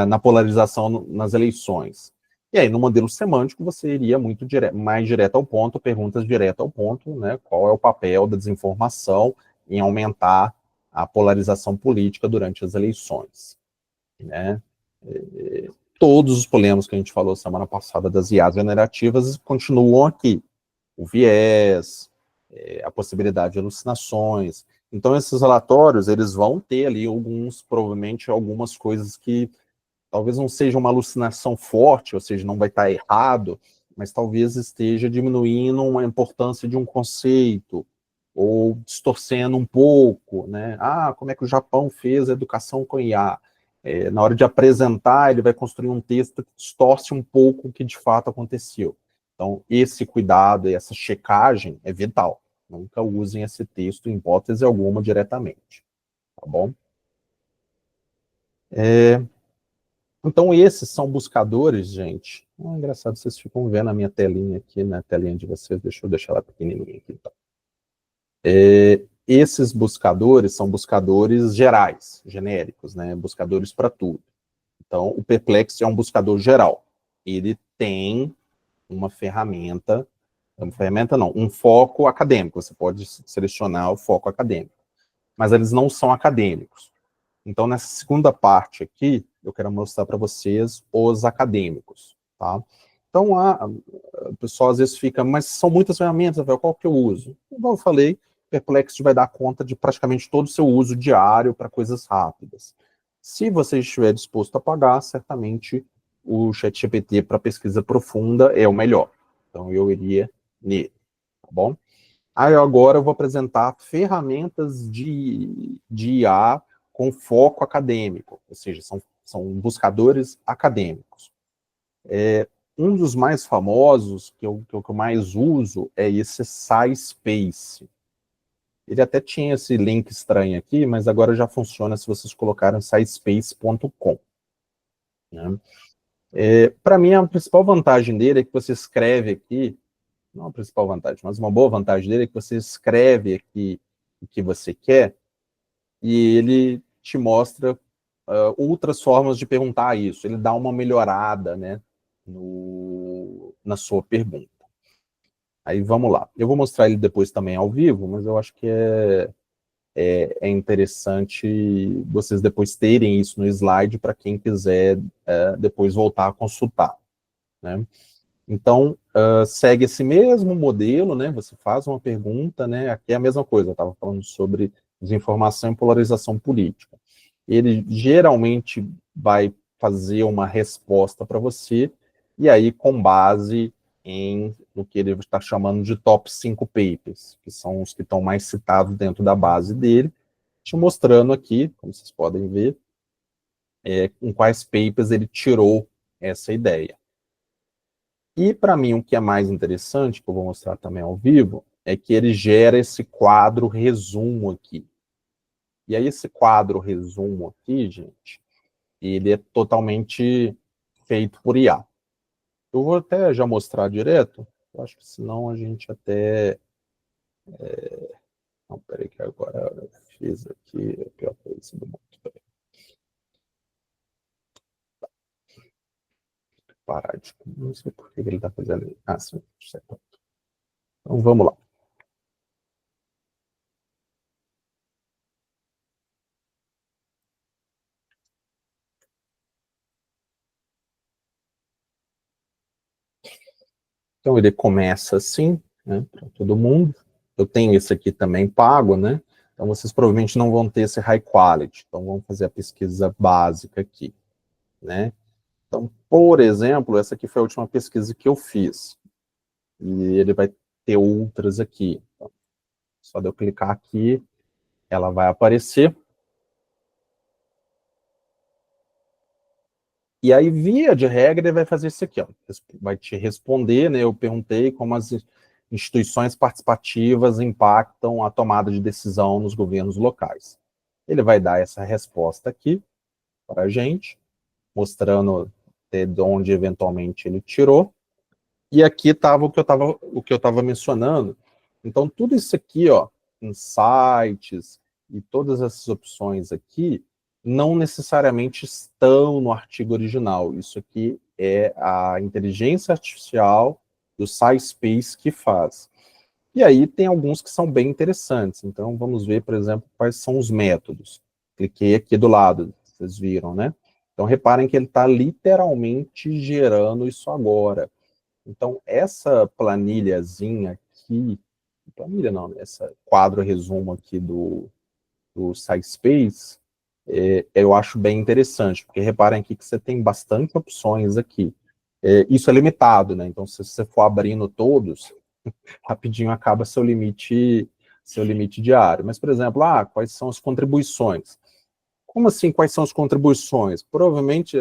na polarização nas eleições. E aí, no modelo semântico, você iria muito mais direto ao ponto, perguntas direto ao ponto, né? Qual é o papel da desinformação em aumentar a polarização política durante as eleições, né? Todos os problemas que a gente falou semana passada das IAs generativas continuam aqui. O viés, a possibilidade de alucinações. Então, esses relatórios, eles vão ter ali provavelmente algumas coisas que talvez não seja uma alucinação forte, ou seja, não vai estar errado, mas talvez esteja diminuindo a importância de um conceito, ou distorcendo um pouco, né? Ah, como é que o Japão fez a educação com IA? Na hora de apresentar, ele vai construir um texto que distorce um pouco o que de fato aconteceu. Então, esse cuidado e essa checagem é vital. Nunca usem esse texto em hipótese alguma diretamente, tá bom? Então, esses são buscadores, gente. Engraçado, vocês ficam vendo a minha telinha aqui, na telinha de vocês. Deixa eu deixar ela pequenininha aqui, então. Esses buscadores são buscadores gerais, genéricos, né? Buscadores para tudo. Então, o Perplexity é um buscador geral. Ele tem uma ferramenta não, um foco acadêmico. Você pode selecionar o foco acadêmico. Mas eles não são acadêmicos. Então, nessa segunda parte aqui, eu quero mostrar para vocês os acadêmicos, tá? Então, o pessoal às vezes fica, mas são muitas ferramentas, qual que eu uso? Como eu falei, Perplexity vai dar conta de praticamente todo o seu uso diário para coisas rápidas. Se você estiver disposto a pagar, certamente o ChatGPT para pesquisa profunda é o melhor. Então, eu iria nele, tá bom? Aí agora eu vou apresentar ferramentas de IA com foco acadêmico, ou seja, são buscadores acadêmicos. Um dos mais famosos, que eu mais uso, é esse SciSpace. Ele até tinha esse link estranho aqui, mas agora já funciona se vocês colocarem scispace.com. Né? Para mim, a principal vantagem dele é que você escreve aqui, não a principal vantagem, mas uma boa vantagem dele é que você escreve aqui o que você quer e ele te mostra outras formas de perguntar isso. Ele dá uma melhorada, né, na sua pergunta. Aí vamos lá. Eu vou mostrar ele depois também ao vivo, mas eu acho que é é interessante vocês depois terem isso no slide para quem quiser depois voltar a consultar, né? Então, segue esse mesmo modelo, né? Você faz uma pergunta, né? Aqui é a mesma coisa, eu estava falando sobre desinformação e polarização política. Ele geralmente vai fazer uma resposta para você, e aí com base no que ele está chamando de top 5 papers, que são os que estão mais citados dentro da base dele, te mostrando aqui, como vocês podem ver, em quais papers ele tirou essa ideia. E, para mim, o que é mais interessante, que eu vou mostrar também ao vivo, é que ele gera esse quadro resumo aqui. E aí, esse quadro resumo aqui, gente, ele é totalmente feito por IA. Eu vou até já mostrar direto, eu acho que senão a gente até... Não, peraí que agora eu fiz aqui a pior coisa do mundo. Peraí. Parar de... Não sei por que ele está fazendo isso. Ah, sim, certo. Então, vamos lá. Então, ele começa assim, né, para todo mundo. Eu tenho esse aqui também pago, né? Então, vocês provavelmente não vão ter esse high quality. Então, vamos fazer a pesquisa básica aqui, né? Então, por exemplo, essa aqui foi a última pesquisa que eu fiz. E ele vai ter outras aqui. Então, só de eu clicar aqui, ela vai aparecer. E aí, via de regra, ele vai fazer isso aqui, ó. Vai te responder, né? Eu perguntei como as instituições participativas impactam a tomada de decisão nos governos locais. Ele vai dar essa resposta aqui para a gente, mostrando de onde eventualmente ele tirou. E aqui estava o que eu estava mencionando. Então, tudo isso aqui, ó, insights e todas essas opções aqui, não necessariamente estão no artigo original. Isso aqui é a inteligência artificial do SciSpace que faz. E aí tem alguns que são bem interessantes. Então, vamos ver, por exemplo, quais são os métodos. Cliquei aqui do lado, vocês viram, né? Então, reparem que ele está literalmente gerando isso agora. Então, essa planilhazinha aqui, planilha não, essa quadro resumo aqui do SciSpace, eu acho bem interessante, porque reparem aqui que você tem bastante opções aqui. Isso é limitado, né? Então, se você for abrindo todos, rapidinho acaba seu limite diário. Mas, por exemplo, quais são as contribuições? Como assim, quais são as contribuições? Provavelmente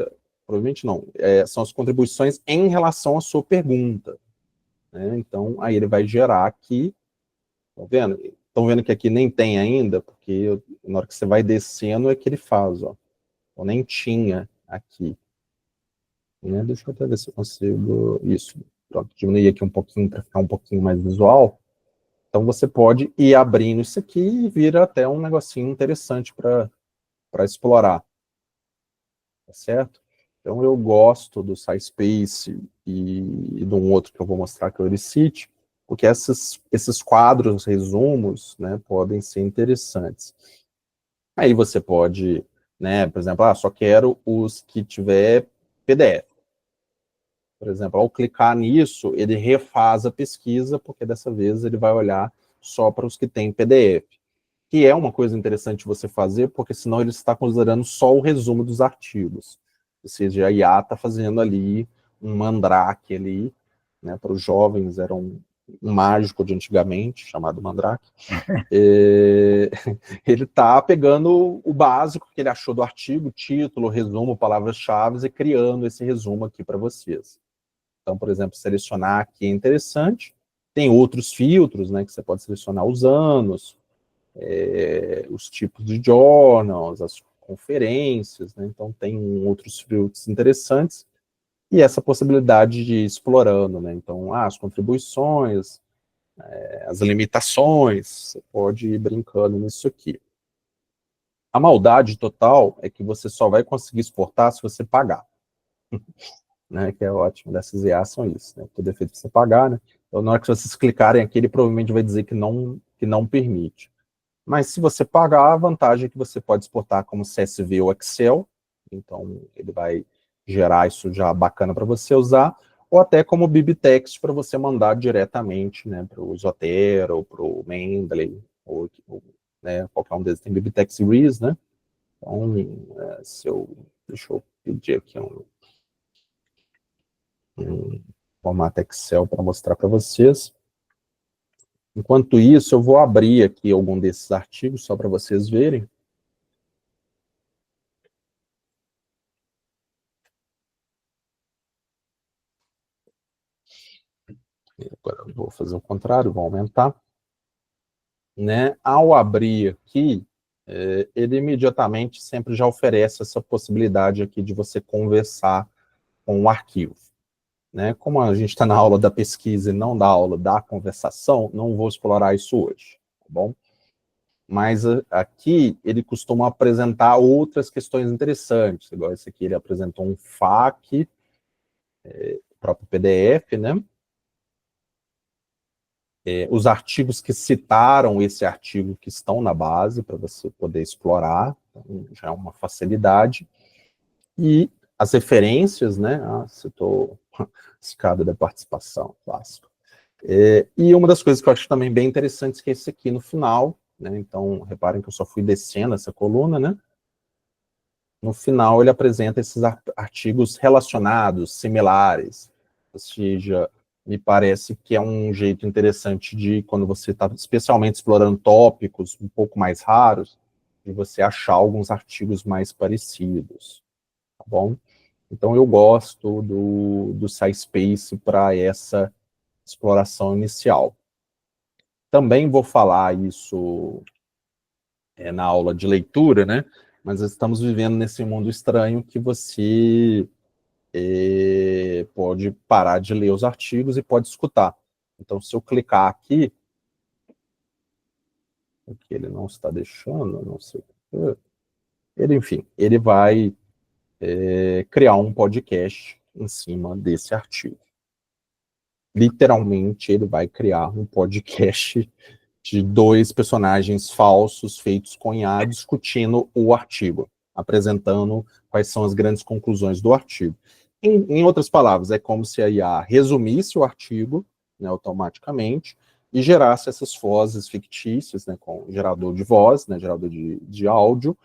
não, são as contribuições em relação à sua pergunta, né? Então, aí ele vai gerar aqui, tá vendo? Estão vendo que aqui nem tem ainda, porque na hora que você vai descendo é que ele faz, ó. Eu nem tinha aqui. Né? Deixa eu até ver se eu consigo... Isso, pronto, diminuir aqui um pouquinho para ficar um pouquinho mais visual. Então, você pode ir abrindo isso aqui e vira até um negocinho interessante para explorar. Tá certo? Então, eu gosto do SciSpace e de um outro que eu vou mostrar, que é o Ericite, porque esses quadros, resumos, né, podem ser interessantes. Aí você pode, né, por exemplo, só quero os que tiver PDF. Por exemplo, ao clicar nisso, ele refaz a pesquisa, porque dessa vez ele vai olhar só para os que têm PDF. Que é uma coisa interessante você fazer, porque senão ele está considerando só o resumo dos artigos. Ou seja, a IA está fazendo ali um mandrake ali, né, para os jovens, era um mágico de antigamente, chamado mandrake. Ele está pegando o básico que ele achou do artigo, título, resumo, palavras-chave, e criando esse resumo aqui para vocês. Então, por exemplo, selecionar aqui é interessante. Tem outros filtros, né, que você pode selecionar os anos, os tipos de journals, as conferências, né? Então tem outros filtros interessantes, e essa possibilidade de ir explorando, né? Então, as contribuições, as limitações, você pode ir brincando nisso aqui. A maldade total é que você só vai conseguir exportar se você pagar. Né? Que é ótimo, dessas IAs são isso, né? Todo efeito você pagar, né? Então, na hora que vocês clicarem aqui, ele provavelmente vai dizer que não permite. Mas se você pagar, a vantagem é que você pode exportar como CSV ou Excel, então ele vai gerar isso já bacana para você usar, ou até como BibTeX para você mandar diretamente, né, para o Zotero, ou para o Mendeley, ou né, qualquer um deles tem BibTeX e RIS, né? Então, deixa eu pedir aqui um formato Excel para mostrar para vocês. Enquanto isso, eu vou abrir aqui algum desses artigos só para vocês verem. Agora eu vou fazer o contrário, vou aumentar. Né? Ao abrir aqui, ele imediatamente sempre já oferece essa possibilidade aqui de você conversar com o arquivo. Né? Como a gente está na aula da pesquisa e não da aula da conversação, não vou explorar isso hoje, tá bom? Mas aqui ele costuma apresentar outras questões interessantes. Igual esse aqui, ele apresentou um FAQ, o próprio PDF, né? Os artigos que citaram esse artigo que estão na base, para você poder explorar, então já é uma facilidade. E as referências, né? Citou a escada da participação, clássico. E uma das coisas que eu acho também bem interessantes que é esse aqui no final, né? Então, reparem que eu só fui descendo essa coluna, né? No final, ele apresenta esses artigos relacionados, similares, ou seja, me parece que é um jeito interessante de, quando você está especialmente explorando tópicos um pouco mais raros, de você achar alguns artigos mais parecidos, tá bom? Então, eu gosto do SciSpace para essa exploração inicial. Também vou falar isso na aula de leitura, né? Mas estamos vivendo nesse mundo estranho que você pode parar de ler os artigos e pode escutar. Então, se eu clicar aqui, o que ele não está deixando, não sei. Enfim, ele vai criar um podcast em cima desse artigo. Literalmente, ele vai criar um podcast de 2 personagens falsos feitos com IA discutindo o artigo, apresentando quais são as grandes conclusões do artigo. Em outras palavras, é como se a IA resumisse o artigo, né, automaticamente e gerasse essas vozes fictícias, né, com gerador de voz, né, gerador de áudio,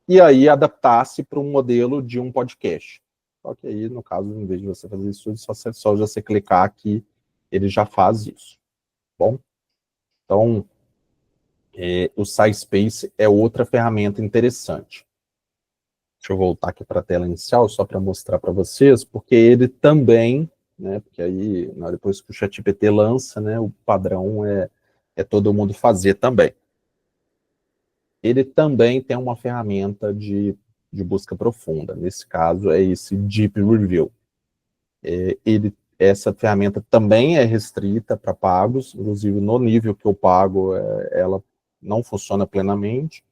e aí adaptasse para um modelo de um podcast. Só que aí, no caso, em vez de você fazer isso, só você clicar aqui, ele já faz isso. Bom, então, o SciSpace é outra ferramenta interessante. Deixa eu voltar aqui para a tela inicial, só para mostrar para vocês, porque ele também, né, porque aí, depois que o ChatGPT lança, né, o padrão é todo mundo fazer também. Ele também tem uma ferramenta de busca profunda, nesse caso é esse Deep Review. Essa ferramenta também é restrita para pagos, inclusive no nível que eu pago, ela não funciona plenamente,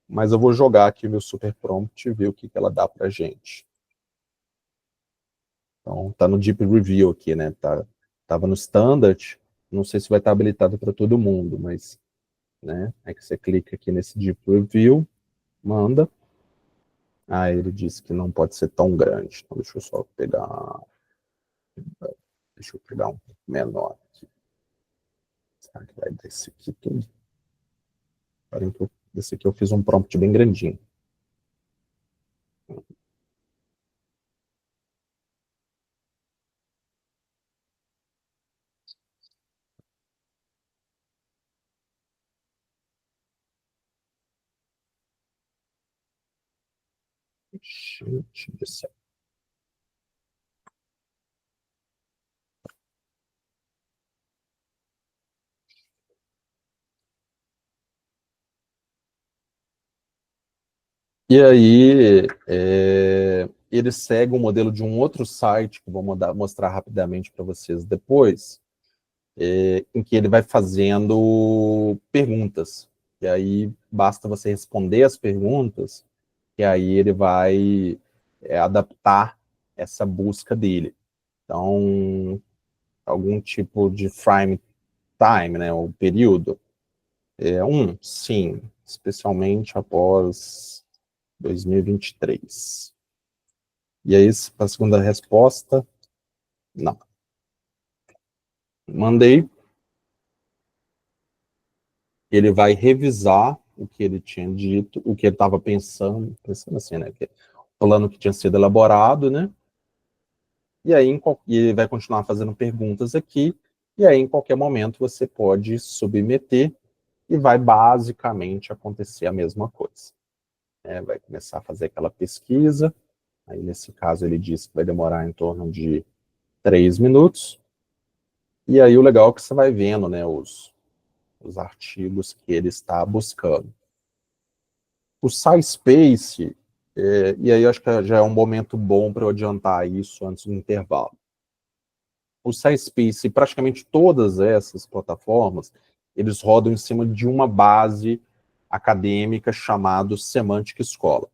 mas eu vou jogar aqui meu Super Prompt e ver o que ela dá para a gente. Então, tá no Deep Review aqui, né? Tava no Standard, não sei se vai estar habilitado para todo mundo, mas, né? É que você clica aqui nesse Deep Review, manda. Ele disse que não pode ser tão grande. Então, deixa eu pegar um menor aqui. Será que vai desse aqui tudo? Esse aqui eu fiz um prompt bem grandinho. Gente do céu. E aí, ele segue o modelo de um outro site, que eu vou mostrar rapidamente para vocês depois, em que ele vai fazendo perguntas. E aí, basta você responder as perguntas, e aí ele vai adaptar essa busca dele. Então, algum tipo de frame time, né, o período. Sim, especialmente após 2023. E aí, para a segunda resposta, não. Mandei. Ele vai revisar o que ele tinha dito, o que ele estava pensando assim, né? O plano que tinha sido elaborado, né? E aí e ele vai continuar fazendo perguntas aqui, e aí em qualquer momento você pode submeter e vai basicamente acontecer a mesma coisa. Vai começar a fazer aquela pesquisa, aí nesse caso ele disse que vai demorar em torno de 3 minutos, e aí o legal é que você vai vendo, né, os artigos que ele está buscando. O SciSpace, e aí acho que já é um momento bom para eu adiantar isso antes do intervalo. O SciSpace e praticamente todas essas plataformas, eles rodam em cima de uma base acadêmica chamada Semantic Scholar.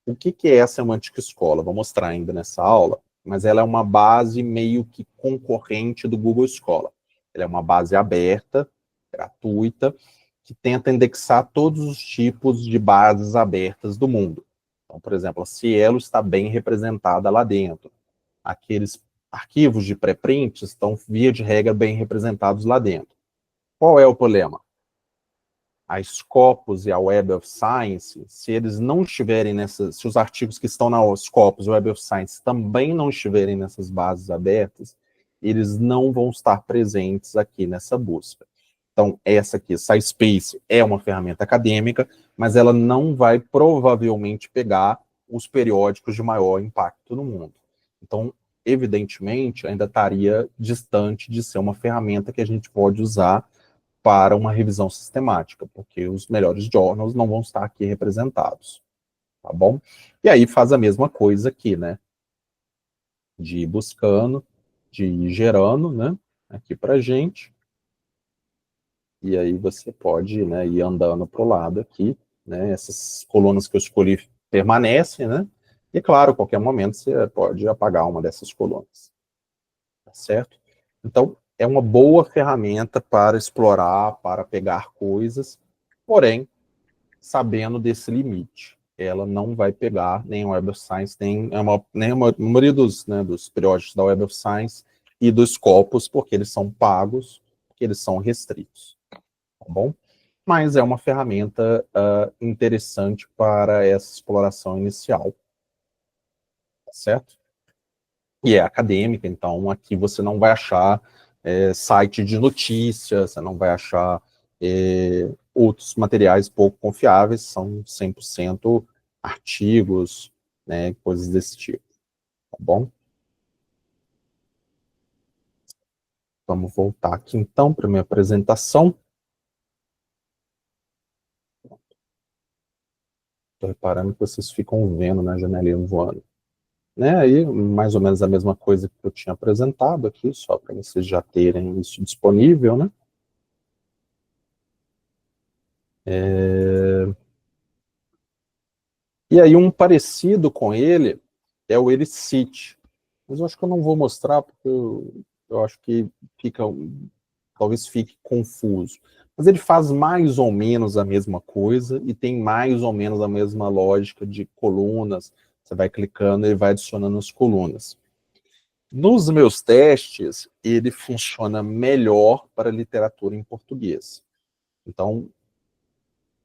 O que é a Semantic Scholar? Vou mostrar ainda nessa aula, mas ela é uma base meio que concorrente do Google Scholar. Ela é uma base aberta, gratuita, que tenta indexar todos os tipos de bases abertas do mundo. Então, por exemplo, a Cielo está bem representada lá dentro. Aqueles arquivos de pré-print estão, via de regra, bem representados lá dentro. Qual é o problema? A Scopus e a Web of Science, se eles não estiverem nessas, se os artigos que estão na Scopus e Web of Science também não estiverem nessas bases abertas, eles não vão estar presentes aqui nessa busca. Então, essa aqui, SciSpace, é uma ferramenta acadêmica, mas ela não vai provavelmente pegar os periódicos de maior impacto no mundo. Então, evidentemente, ainda estaria distante de ser uma ferramenta que a gente pode usar para uma revisão sistemática, porque os melhores journals não vão estar aqui representados, tá bom? E aí faz a mesma coisa aqui, né? De ir buscando, de ir gerando, né? Aqui pra gente. E aí você pode, né, ir andando pro lado aqui, né? Essas colunas que eu escolhi permanecem, né? E claro, a qualquer momento você pode apagar uma dessas colunas, tá certo? Então, é uma boa ferramenta para explorar, para pegar coisas, porém, sabendo desse limite. Ela não vai pegar nem o Web of Science, nem a maioria dos, né, dos periódicos da Web of Science e dos Scopus, porque eles são pagos, porque eles são restritos, tá bom? Mas é uma ferramenta interessante para essa exploração inicial, tá certo? E é acadêmica, então aqui você não vai achar site de notícias, você não vai achar outros materiais pouco confiáveis, são 100% artigos, né, coisas desse tipo, tá bom? Vamos voltar aqui então para a minha apresentação. Estou reparando que vocês ficam vendo na janelinha voando. Né, aí, mais ou menos a mesma coisa que eu tinha apresentado aqui, só para vocês já terem isso disponível, né? E aí um parecido com ele é o Elicit. Mas eu acho que eu não vou mostrar, porque eu acho que talvez fique confuso. Mas ele faz mais ou menos a mesma coisa e tem mais ou menos a mesma lógica de colunas. Você vai clicando e vai adicionando as colunas. Nos meus testes, ele funciona melhor para literatura em português. Então,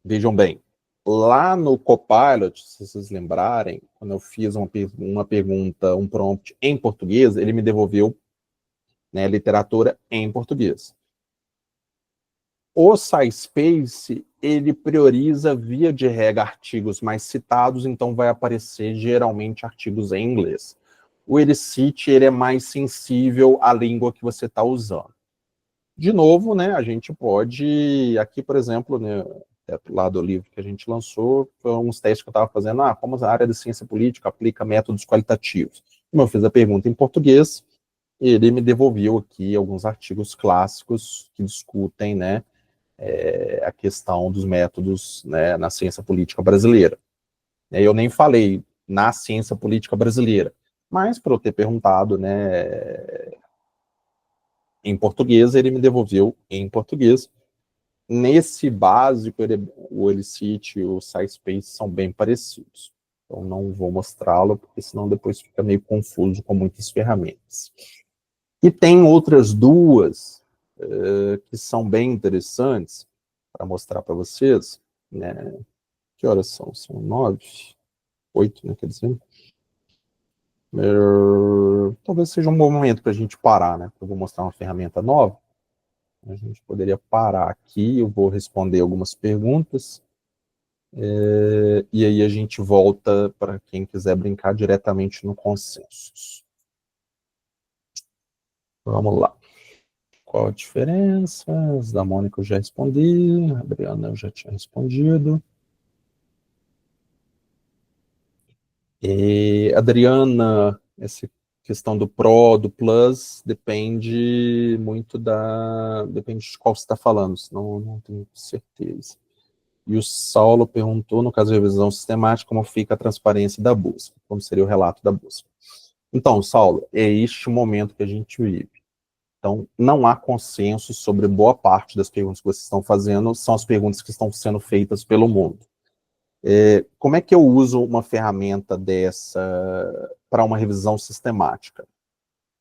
vejam bem, lá no Copilot, se vocês lembrarem, quando eu fiz uma pergunta, um prompt em português, ele me devolveu, né, literatura em português. O SciSpace, ele prioriza, via de regra, artigos mais citados, então vai aparecer geralmente artigos em inglês. O Elicit, ele é mais sensível à língua que você está usando. De novo, né, a gente pode, aqui, por exemplo, né, lá do livro que a gente lançou, foram uns testes que eu estava fazendo, como a área de ciência política aplica métodos qualitativos. Como eu fiz a pergunta em português, ele me devolveu aqui alguns artigos clássicos que discutem, né, a questão dos métodos, né, na ciência política brasileira. Eu nem falei na ciência política brasileira, mas por eu ter perguntado, né, em português, ele me devolveu em português. nesse básico, o Elicit e o SciSpace são bem parecidos. Então, não vou mostrá-lo, porque senão depois fica meio confuso com muitas ferramentas. E tem outras duas que são bem interessantes para mostrar para vocês, né? Que horas são? São 9? 8, né? Quer dizer. Talvez seja um bom momento para a gente parar, né? Eu vou mostrar uma ferramenta nova. A gente poderia parar aqui, eu vou responder algumas perguntas. E aí a gente volta para quem quiser brincar diretamente no consensus. Vamos lá. Qual a diferença? As da Mônica eu já respondi, a Adriana eu já tinha respondido. Adriana, essa questão do Pro, do Plus, depende muito depende de qual você está falando, senão eu não tenho certeza. E o Saulo perguntou, no caso de revisão sistemática, como fica a transparência da busca, como seria o relato da busca. Então, Saulo, é este o momento que a gente vive. Então, não há consenso sobre boa parte das perguntas que vocês estão fazendo, são as perguntas que estão sendo feitas pelo mundo. Como é que eu uso uma ferramenta dessa para uma revisão sistemática?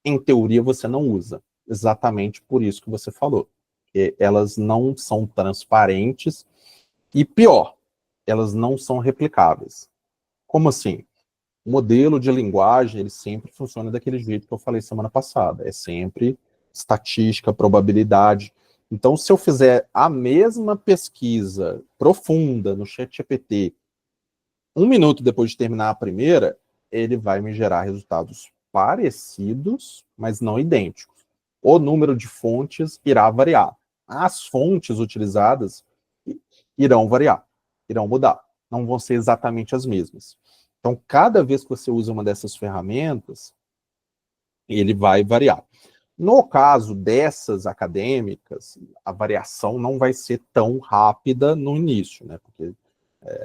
Em teoria, você não usa, exatamente por isso que você falou. Elas não são transparentes e, pior, elas não são replicáveis. Como assim? O modelo de linguagem, ele sempre funciona daquele jeito que eu falei semana passada. É sempre estatística, probabilidade. Então, se eu fizer a mesma pesquisa profunda no ChatGPT, 1 minuto depois de terminar a primeira, ele vai me gerar resultados parecidos, mas não idênticos. O número de fontes irá variar. As fontes utilizadas irão variar, irão mudar. Não vão ser exatamente as mesmas. Então, cada vez que você usa uma dessas ferramentas, ele vai variar. No caso dessas acadêmicas, a variação não vai ser tão rápida no início, né? Porque,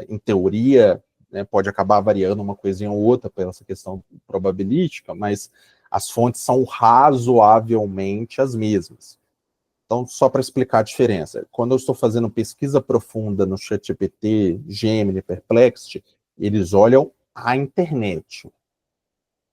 em teoria, né, pode acabar variando uma coisinha ou outra pela essa questão probabilística, mas as fontes são razoavelmente as mesmas. Então, só para explicar a diferença, quando eu estou fazendo pesquisa profunda no ChatGPT, Gemini, Perplexity, eles olham a internet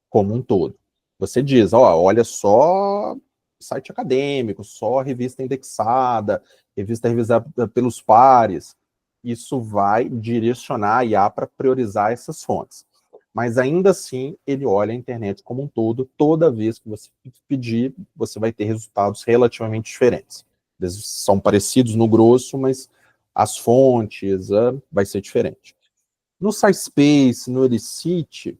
como um todo. Você diz, olha só site acadêmico, só revista indexada, revista revisada pelos pares. Isso vai direcionar a IA para priorizar essas fontes. Mas ainda assim, ele olha a internet como um todo. Toda vez que você pedir, você vai ter resultados relativamente diferentes. Eles são parecidos no grosso, mas as fontes vai ser diferente. No SciSpace, no Elicit,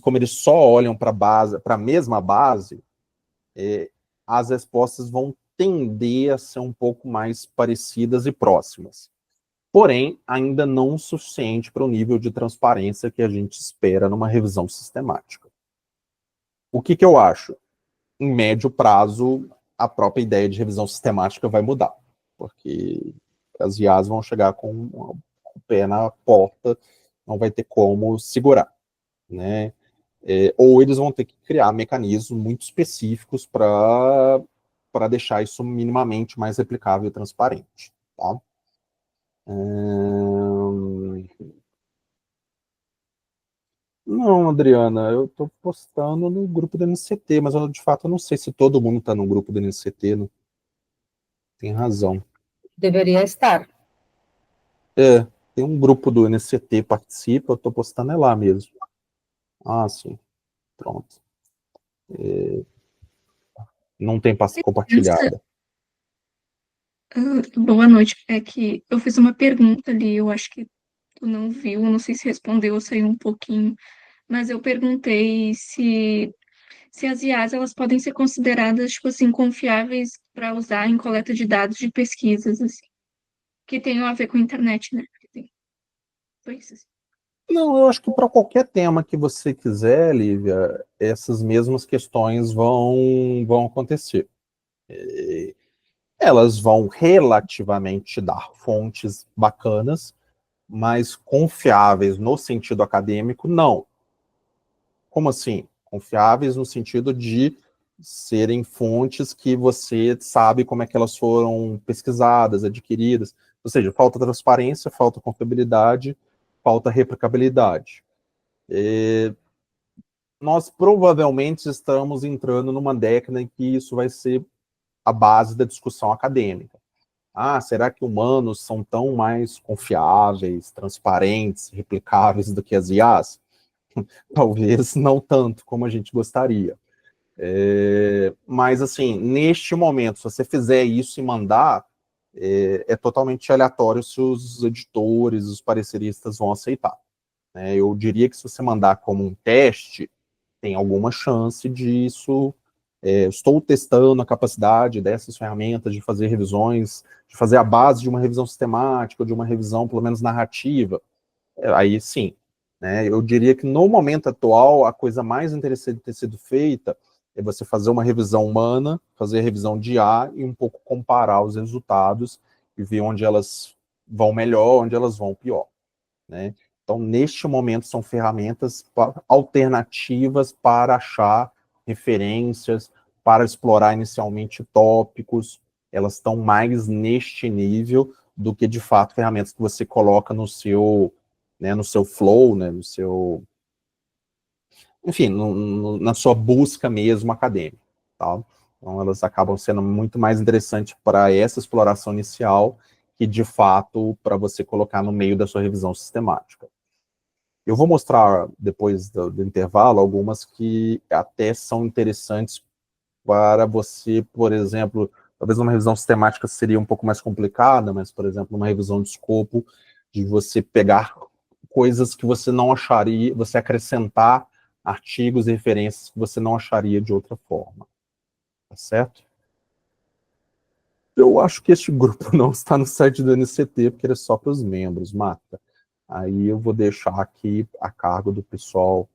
como eles só olham para a mesma base, as respostas vão tender a ser um pouco mais parecidas e próximas. Porém, ainda não o suficiente para o nível de transparência que a gente espera numa revisão sistemática. O que eu acho? Em médio prazo, a própria ideia de revisão sistemática vai mudar, porque as IAs vão chegar com o pé na porta, não vai ter como segurar, né? Ou eles vão ter que criar mecanismos muito específicos para deixar isso minimamente mais replicável e transparente, tá? Não, Adriana, eu estou postando no grupo do NCT, mas eu, de fato eu não sei se todo mundo está no grupo do NCT, né? Tem razão. Deveria estar. Tem um grupo do NCT participa, eu estou postando lá mesmo. Ah, sim. Pronto. Não tem pasta compartilhada. Boa noite. É que eu fiz uma pergunta ali, eu acho que tu não viu, não sei se respondeu ou saiu um pouquinho, mas eu perguntei se as IAs elas podem ser consideradas, tipo assim, confiáveis para usar em coleta de dados de pesquisas, assim, que tenham a ver com a internet, né? Foi isso. Assim. Não, eu acho que para qualquer tema que você quiser, Lívia, essas mesmas questões vão acontecer. Elas vão relativamente dar fontes bacanas, mas confiáveis no sentido acadêmico, não. Como assim? Confiáveis no sentido de serem fontes que você sabe como é que elas foram pesquisadas, adquiridas. Ou seja, falta transparência, falta confiabilidade, falta replicabilidade. Nós provavelmente estamos entrando numa década em que isso vai ser a base da discussão acadêmica. Ah, será que humanos são tão mais confiáveis, transparentes, replicáveis do que as IAs? Talvez não tanto como a gente gostaria. Mas, assim, neste momento, se você fizer isso e mandar, é totalmente aleatório se os editores, os pareceristas vão aceitar. Eu diria que se você mandar como um teste, tem alguma chance disso. Estou testando a capacidade dessas ferramentas de fazer revisões, de fazer a base de uma revisão sistemática, de uma revisão, pelo menos, narrativa. Aí, sim. Eu diria que, no momento atual, a coisa mais interessante de ter sido feita é você fazer uma revisão humana, fazer a revisão de IA e um pouco comparar os resultados e ver onde elas vão melhor, onde elas vão pior. Então, neste momento, são ferramentas alternativas para achar referências, para explorar inicialmente tópicos. Elas estão mais neste nível do que, de fato, ferramentas que você coloca no seu flow, no seu... Enfim, na sua busca mesmo acadêmica. Tá? Então, elas acabam sendo muito mais interessantes para essa exploração inicial que, de fato, para você colocar no meio da sua revisão sistemática. Eu vou mostrar, depois do intervalo, algumas que até são interessantes para você, por exemplo, talvez uma revisão sistemática seria um pouco mais complicada, mas, por exemplo, uma revisão de escopo, de você pegar coisas que você não acharia, você acrescentar artigos e referências que você não acharia de outra forma. Tá certo? Eu acho que este grupo não está no site do NCT, porque ele é só para os membros, Marta. Aí eu vou deixar aqui a cargo do pessoal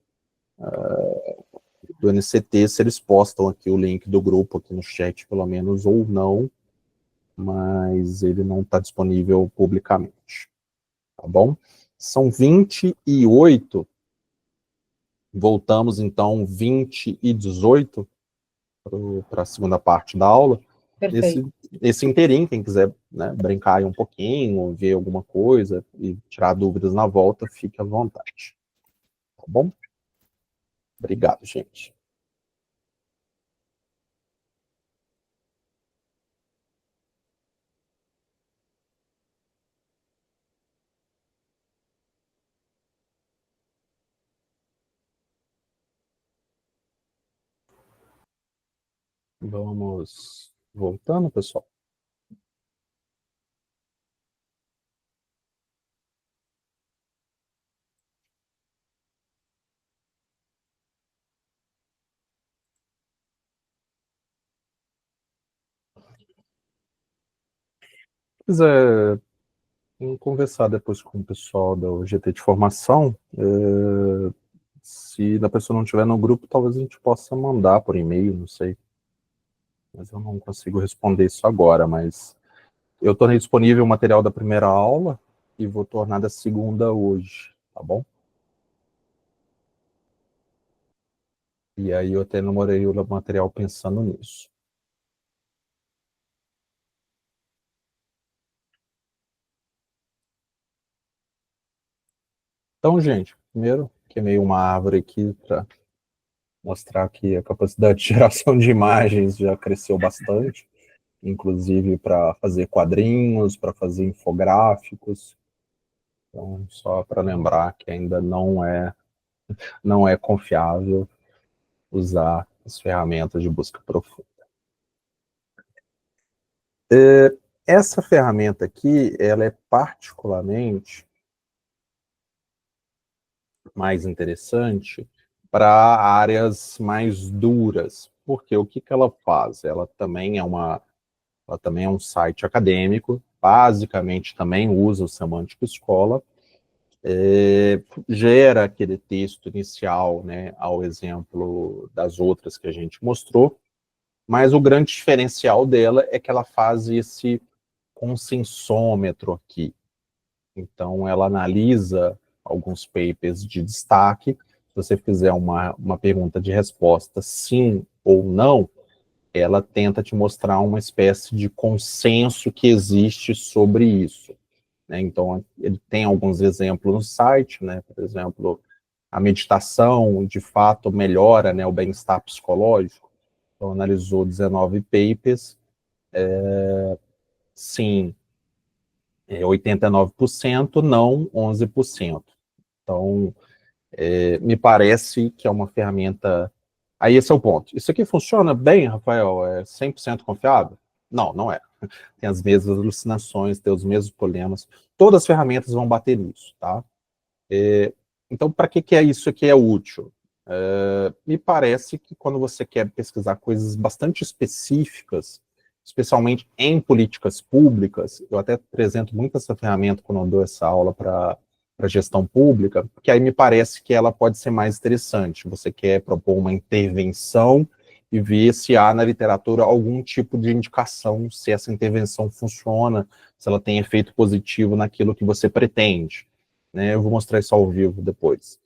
do NCT, se eles postam aqui o link do grupo aqui no chat, pelo menos, ou não, mas ele não está disponível publicamente. Tá bom? São 28, voltamos então 20 e 18 para a segunda parte da aula. Perfeito. Esse inteirinho, quem quiser brincar aí um pouquinho, ver alguma coisa e tirar dúvidas na volta, fique à vontade. Tá bom? Obrigado, gente. Vamos voltando, pessoal. Se quiser conversar depois com o pessoal do GT de formação, se a pessoa não estiver no grupo, talvez a gente possa mandar por e-mail, não sei. Mas eu não consigo responder isso agora, mas eu tornei disponível o material da primeira aula e vou tornar da segunda hoje, tá bom? E aí eu até namorei o material pensando nisso. Então, gente, primeiro queimei uma árvore aqui para mostrar que a capacidade de geração de imagens já cresceu bastante, inclusive para fazer quadrinhos, para fazer infográficos. Então, só para lembrar que ainda não é confiável usar as ferramentas de busca profunda. Essa ferramenta aqui, ela é particularmente mais interessante para áreas mais duras, porque o que ela faz? Ela também é um site acadêmico, basicamente também usa o Semântico Escola, gera aquele texto inicial, ao exemplo das outras que a gente mostrou, mas o grande diferencial dela é que ela faz esse consensômetro aqui. Então, ela analisa alguns papers de destaque. Se você fizer uma pergunta de resposta sim ou não, ela tenta te mostrar uma espécie de consenso que existe sobre isso, né? Então, ele tem alguns exemplos no site, né? Por exemplo, a meditação, de fato, melhora, né, o bem-estar psicológico. Então, analisou 19 papers, sim, 89%, não 11%. Então, me parece que é uma ferramenta... Aí esse é o ponto. Isso aqui funciona bem, Rafael? É 100% confiável? Não, não é. Tem as mesmas alucinações, tem os mesmos problemas. Todas as ferramentas vão bater nisso, tá? Então, para que é isso aqui é útil? Me parece que quando você quer pesquisar coisas bastante específicas, especialmente em políticas públicas, eu até apresento muito essa ferramenta quando eu dou essa aula para gestão pública, porque aí me parece que ela pode ser mais interessante. Você quer propor uma intervenção e ver se há na literatura algum tipo de indicação, se essa intervenção funciona, se ela tem efeito positivo naquilo que você pretende, né? Eu vou mostrar isso ao vivo depois.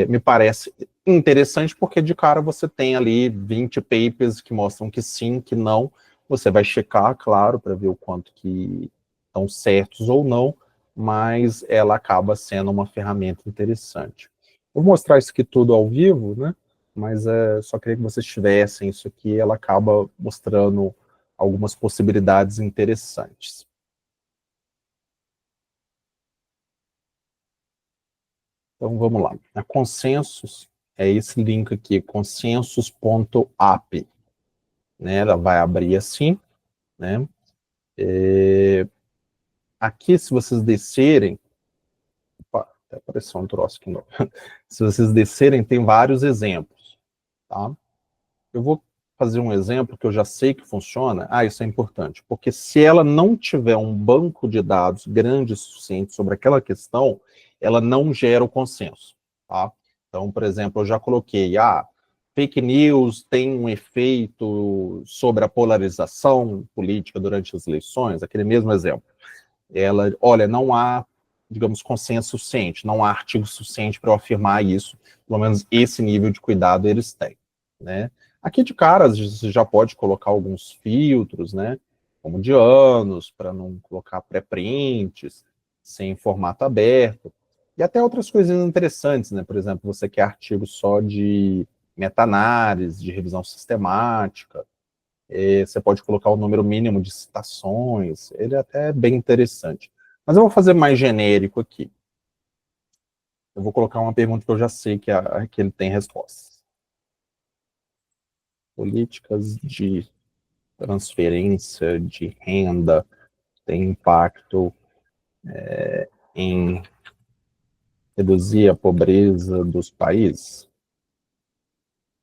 Me parece interessante porque de cara você tem ali 20 papers que mostram que sim, que não. Você vai checar, claro, para ver o quanto que estão certos ou não, mas ela acaba sendo uma ferramenta interessante. Vou mostrar isso aqui tudo ao vivo, né? Mas só queria que vocês tivessem isso aqui, ela acaba mostrando algumas possibilidades interessantes. Então vamos lá. A Consensus é esse link aqui, consensus.app. Né? Ela vai abrir assim, né? Aqui, se vocês descerem, opa, até apareceu um troço aqui novo. Se vocês descerem, tem vários exemplos, tá? Eu vou fazer um exemplo que eu já sei que funciona. Isso é importante, porque se ela não tiver um banco de dados grande o suficiente sobre aquela questão, ela não gera o consenso, tá? Então, por exemplo, eu já coloquei, fake news tem um efeito sobre a polarização política durante as eleições, aquele mesmo exemplo. Olha, não há, digamos, consenso suficiente, não há artigo suficiente para eu afirmar isso, pelo menos esse nível de cuidado eles têm, né? Aqui de cara, você já pode colocar alguns filtros, né? Como de anos, para não colocar pré-prints, sem formato aberto. E até outras coisas interessantes, né? Por exemplo, você quer artigo só de meta-análise, de revisão sistemática. Você pode colocar o número mínimo de citações. Ele é até bem interessante. Mas eu vou fazer mais genérico aqui. Eu vou colocar uma pergunta que eu já sei que ele tem respostas. Políticas de transferência de renda tem impacto em reduzir a pobreza dos países?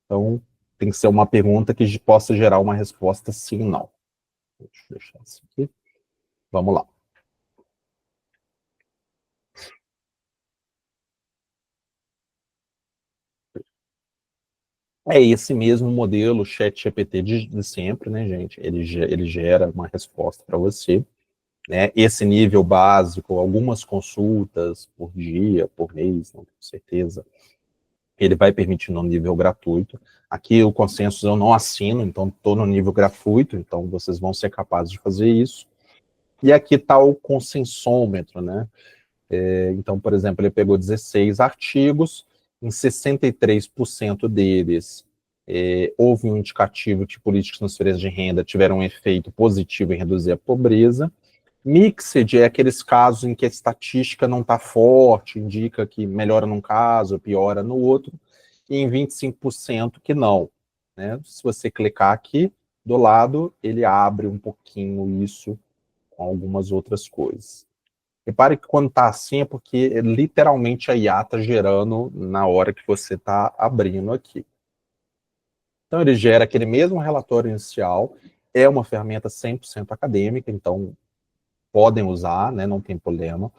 Então, tem que ser uma pergunta que possa gerar uma resposta sim ou não. Deixa eu deixar isso aqui. Vamos lá. É esse mesmo modelo ChatGPT de sempre, né, gente? Ele gera uma resposta para você, né? Esse nível básico, algumas consultas por dia, por mês, não tenho certeza. Ele vai permitindo um nível gratuito. Aqui o Consensus eu não assino, então estou no nível gratuito, então vocês vão ser capazes de fazer isso. E aqui está o consensômetro, né? Então, por exemplo, ele pegou 16 artigos, em 63% deles houve um indicativo que políticas de transferência de renda tiveram um efeito positivo em reduzir a pobreza. Mixed é aqueles casos em que a estatística não está forte, indica que melhora num caso, piora no outro, e em 25% que não, né? Se você clicar aqui do lado, ele abre um pouquinho isso com algumas outras coisas. Repare que quando está assim é porque literalmente a IA está gerando na hora que você está abrindo aqui. Então ele gera aquele mesmo relatório inicial, é uma ferramenta 100% acadêmica, então podem usar, né, não tem problema.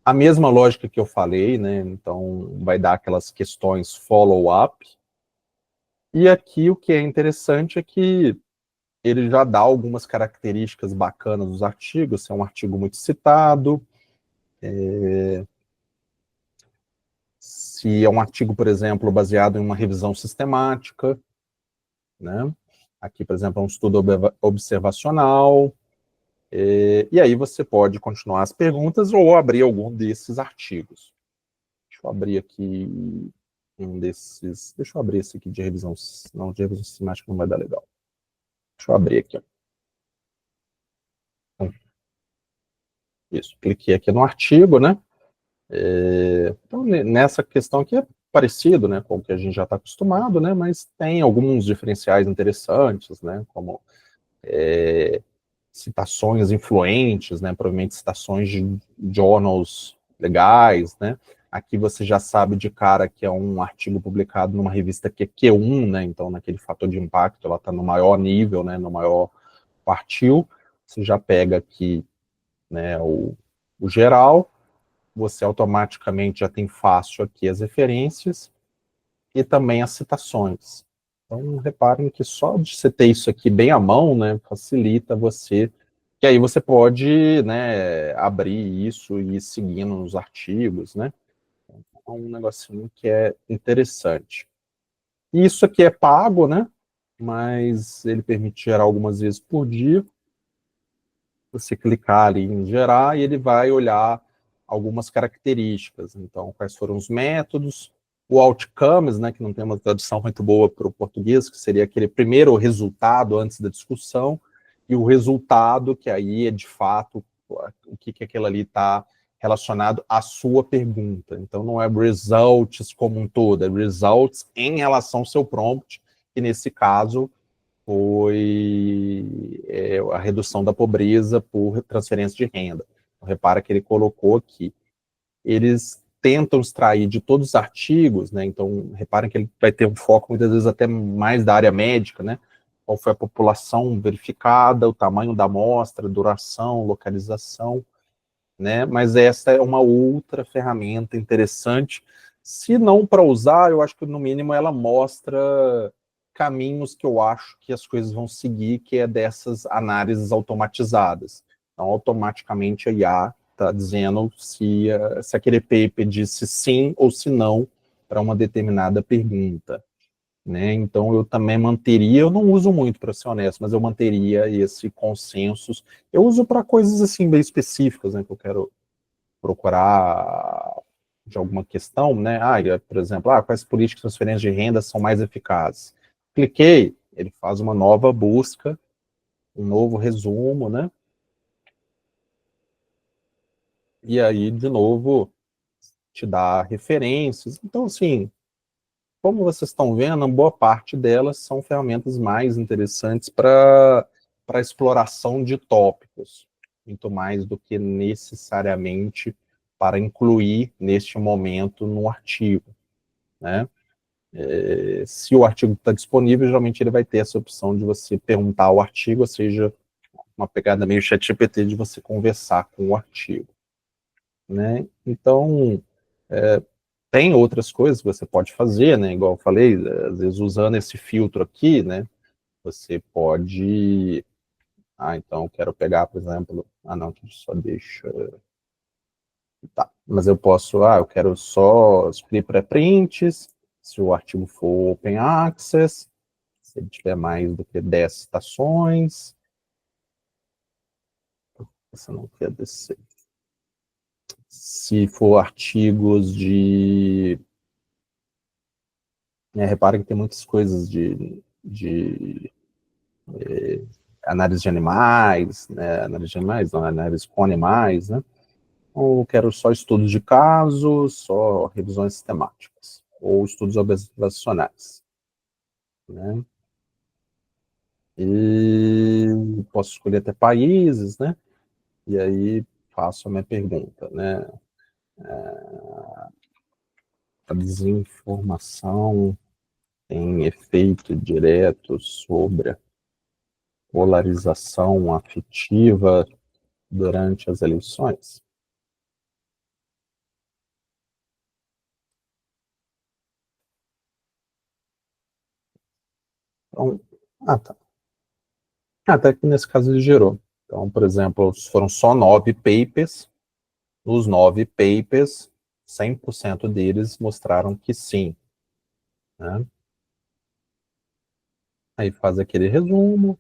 A mesma lógica que eu falei, né, então vai dar aquelas questões follow-up. E aqui o que é interessante é que ele já dá algumas características bacanas dos artigos, se é um artigo muito citado, se é um artigo, por exemplo, baseado em uma revisão sistemática, né? Aqui, por exemplo, é um estudo observacional. E aí você pode continuar as perguntas ou abrir algum desses artigos. Deixa eu abrir aqui um desses. Deixa eu abrir esse aqui de revisão. Não, de revisão sistemática não vai dar legal. Deixa eu abrir aqui. Isso, cliquei aqui no artigo, né? Então, nessa questão aqui é parecido, né, com o que a gente já está acostumado, né? Mas tem alguns diferenciais interessantes, né? Como citações influentes, né? Provavelmente citações de journals legais, né? Aqui você já sabe de cara que é um artigo publicado numa revista que é Q1, né? Então, naquele fator de impacto, ela está no maior nível, né? No maior quartil. Você já pega aqui, né, o geral, você automaticamente já tem fácil aqui as referências e também as citações. Então, reparem que só de você ter isso aqui bem à mão, né, facilita você, que aí você pode, né, abrir isso e ir seguindo nos artigos, né? Então, é um negocinho que é interessante. Isso aqui é pago, né? Mas ele permite gerar algumas vezes por dia. Você clicar ali em gerar e ele vai olhar algumas características. Então, quais foram os métodos, o outcomes, né, que não tem uma tradução muito boa para o português, que seria aquele primeiro resultado antes da discussão, e o resultado, que aí é de fato o que aquilo ali está relacionado à sua pergunta. Então, não é results como um todo, é results em relação ao seu prompt, que nesse caso foi a redução da pobreza por transferência de renda. Então, repara que ele colocou aqui. Eles tentam extrair de todos os artigos, né? Então, reparem que ele vai ter um foco, muitas vezes, até mais da área médica, né? Qual foi a população verificada, o tamanho da amostra, duração, localização, né? Mas essa é uma outra ferramenta interessante. Se não para usar, eu acho que, no mínimo, ela mostra caminhos que eu acho que as coisas vão seguir, que é dessas análises automatizadas. Então, automaticamente a IA está dizendo se aquele paper disse sim ou se não para uma determinada pergunta, né? Então, eu também manteria, eu não uso muito, para ser honesto, mas eu manteria esse consensus. Eu uso para coisas assim bem específicas, né, que eu quero procurar de alguma questão, né? Por exemplo, quais políticas de transferência de renda são mais eficazes? Cliquei, ele faz uma nova busca, um novo resumo, né? E aí, de novo, te dá referências. Então, assim, como vocês estão vendo, boa parte delas são ferramentas mais interessantes para exploração de tópicos, muito mais do que necessariamente para incluir neste momento no artigo, né? Se o artigo está disponível, geralmente ele vai ter essa opção de você perguntar ao artigo, ou seja, uma pegada meio ChatGPT de você conversar com o artigo, né? Então, tem outras coisas que você pode fazer, né? Igual eu falei, às vezes usando esse filtro aqui, né? Você pode... então eu quero pegar, por exemplo... não, só deixa... Tá, mas eu posso... eu quero só escolher pré-prints, se o artigo for open access, se ele tiver mais do que 10 citações. Você não quer descer. Se for artigos de... reparem que tem muitas coisas de análise de animais, né? Análise de animais, não, análise com animais, né? Ou quero só estudos de casos, só revisões sistemáticas, ou estudos observacionais, né? E posso escolher até países, né? E aí faço a minha pergunta, né? A desinformação tem efeito direto sobre a polarização afetiva durante as eleições? Então, tá. Até que nesse caso ele gerou. Então, por exemplo, foram só 9 papers. Os 9 papers, 100% deles mostraram que sim, né? Aí faz aquele resumo,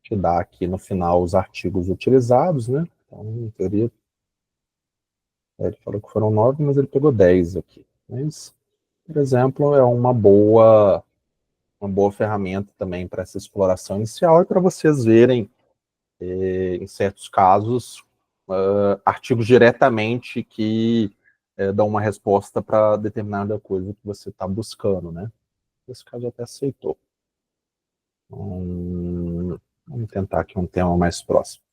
te dá aqui no final os artigos utilizados, né? Então, em teoria, ele falou que foram 9, mas ele pegou 10 aqui. Mas, por exemplo, é uma boa ferramenta também para essa exploração inicial e para vocês verem, em certos casos, artigos diretamente que dão uma resposta para determinada coisa que você está buscando, né? Nesse caso até aceitou. Vamos tentar aqui um tema mais próximo.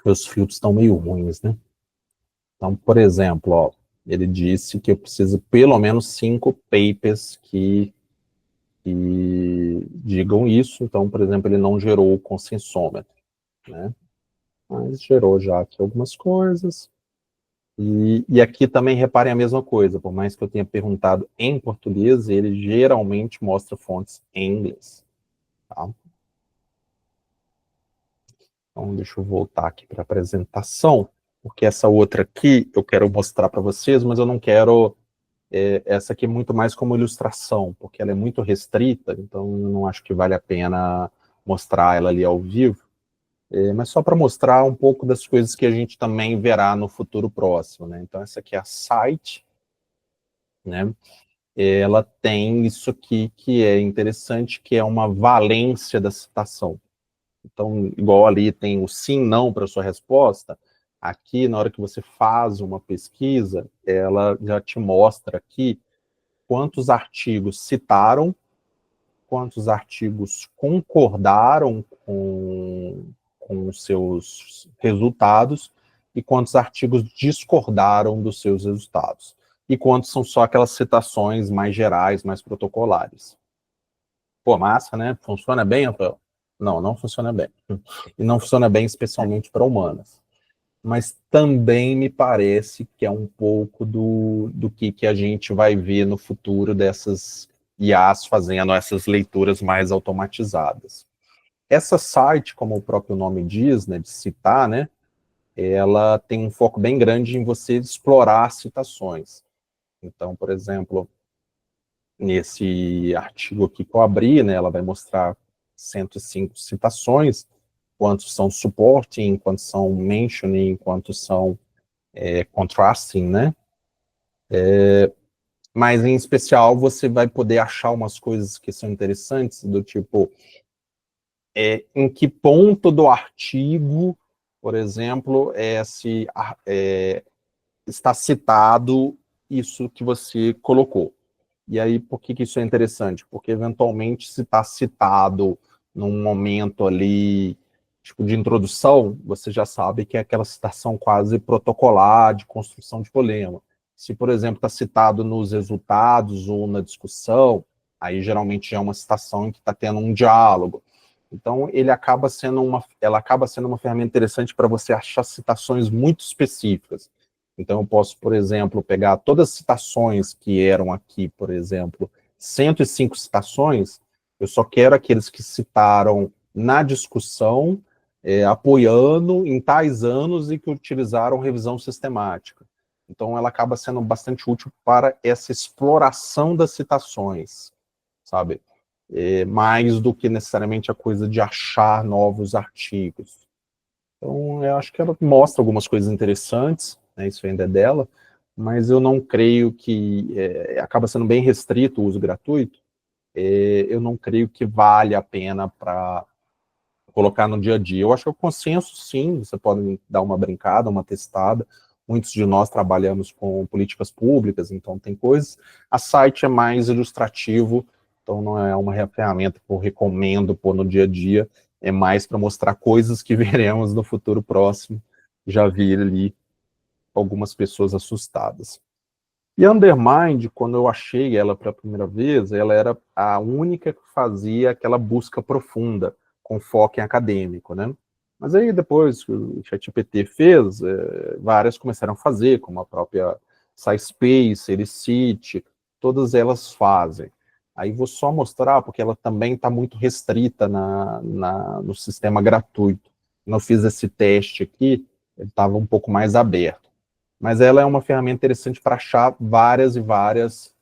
Meus filtros estão meio ruins, né? Então, por exemplo, ó, ele disse que eu preciso pelo menos 5 papers que digam isso. Então, por exemplo, ele não gerou o consensômetro, né? Mas gerou já aqui algumas coisas. E aqui também reparem a mesma coisa, por mais que eu tenha perguntado em português, ele geralmente mostra fontes em inglês. Tá? Então, deixa eu voltar aqui para a apresentação, porque essa outra aqui eu quero mostrar para vocês, mas eu não quero essa aqui muito mais como ilustração, porque ela é muito restrita, então eu não acho que vale a pena mostrar ela ali ao vivo, mas só para mostrar um pouco das coisas que a gente também verá no futuro próximo, né? Então essa aqui é a site, né? Ela tem isso aqui que é interessante, que é uma valência da citação. Então, igual ali tem o sim, não para a sua resposta, aqui, na hora que você faz uma pesquisa, ela já te mostra aqui quantos artigos citaram, quantos artigos concordaram com os seus resultados e quantos artigos discordaram dos seus resultados. E quantos são só aquelas citações mais gerais, mais protocolares. Pô, massa, né? Funciona bem, Rafael? Não, não funciona bem. E não funciona bem especialmente para humanas. Mas também me parece que é um pouco do que a gente vai ver no futuro dessas IAs fazendo essas leituras mais automatizadas. Essa site, como o próprio nome diz, né, de citar, né, ela tem um foco bem grande em você explorar citações. Então, por exemplo, nesse artigo aqui que eu abri, né, ela vai mostrar 105 citações, quantos são supporting, quantos são mentioning, quantos são contrasting, né? Mas, em especial, você vai poder achar umas coisas que são interessantes, do tipo, em que ponto do artigo, por exemplo, está citado isso que você colocou. E aí, por que isso é interessante? Porque, eventualmente, se está citado num momento ali, tipo, de introdução, você já sabe que é aquela citação quase protocolar de construção de problema. Se, por exemplo, está citado nos resultados ou na discussão, aí geralmente é uma citação em que está tendo um diálogo. Então, ela acaba sendo uma ferramenta interessante para você achar citações muito específicas. Então, eu posso, por exemplo, pegar todas as citações que eram aqui, por exemplo, 105 citações, eu só quero aqueles que citaram na discussão, apoiando em tais anos e que utilizaram revisão sistemática. Então, ela acaba sendo bastante útil para essa exploração das citações, sabe? Mais do que necessariamente a coisa de achar novos artigos. Então, eu acho que ela mostra algumas coisas interessantes, né, isso ainda é dela, mas eu não creio que, acaba sendo bem restrito o uso gratuito, eu não creio que vale a pena para colocar no dia a dia. Eu acho que o consenso, sim, você pode dar uma brincada, uma testada, muitos de nós trabalhamos com políticas públicas, então tem coisas, a site é mais ilustrativo, então não é uma ferramenta que eu recomendo pôr no dia a dia, é mais para mostrar coisas que veremos no futuro próximo, já vi ali algumas pessoas assustadas. E a Undermind, quando eu achei ela pela primeira vez, ela era a única que fazia aquela busca profunda, com foco em acadêmico, né? Mas aí depois que o ChatGPT fez, várias começaram a fazer, como a própria SciSpace, Elicit, todas elas fazem. Aí vou só mostrar, porque ela também está muito restrita no sistema gratuito. Quando eu fiz esse teste aqui, ele estava um pouco mais aberto. Mas ela é uma ferramenta interessante para achar várias e várias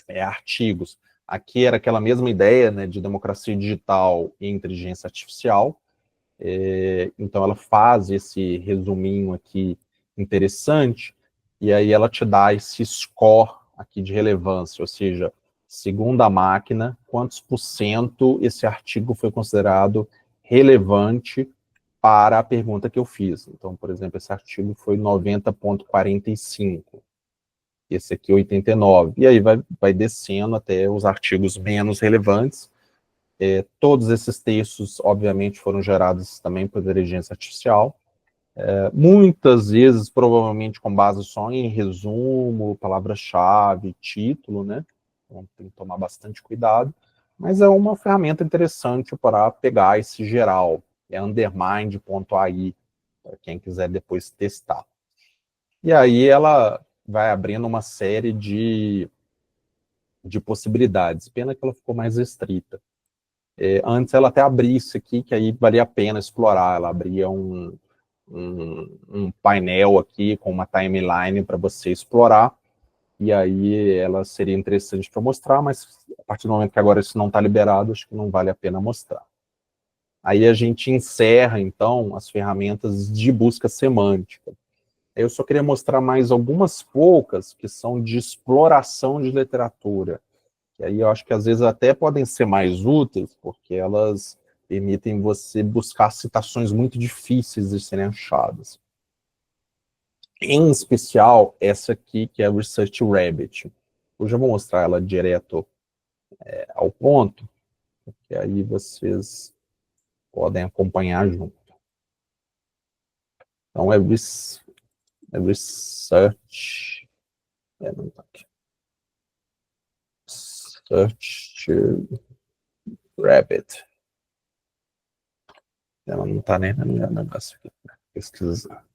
artigos. Aqui era aquela mesma ideia, né, de democracia digital e inteligência artificial. Então ela faz esse resuminho aqui interessante, e aí ela te dá esse score aqui de relevância, ou seja, segundo a máquina, quantos por cento esse artigo foi considerado relevante para a pergunta que eu fiz. Então, por exemplo, esse artigo foi 90,45, esse aqui 89, e aí vai descendo até os artigos menos relevantes. Todos esses textos, obviamente, foram gerados também por inteligência artificial, muitas vezes, provavelmente, com base só em resumo, palavra-chave, título, né? Então, tem que tomar bastante cuidado, mas é uma ferramenta interessante para pegar esse geral, é undermind.ai, para quem quiser depois testar. E aí ela vai abrindo uma série de possibilidades, pena que ela ficou mais restrita. Antes ela até abria isso aqui, que aí valia a pena explorar, ela abria um painel aqui com uma timeline para você explorar, e aí ela seria interessante para mostrar, mas a partir do momento que agora isso não está liberado, acho que não vale a pena mostrar. Aí a gente encerra, então, as ferramentas de busca semântica. Eu só queria mostrar mais algumas poucas que são de exploração de literatura. E aí eu acho que às vezes até podem ser mais úteis, porque elas permitem você buscar citações muito difíceis de serem achadas. Em especial, essa aqui, que é a Research Rabbit. Eu já vou mostrar ela direto ao ponto, que aí vocês podem acompanhar junto. Então, Research... não tá aqui. Research Rabbit. Ela não está nem no meu negócio aqui. Pesquisar.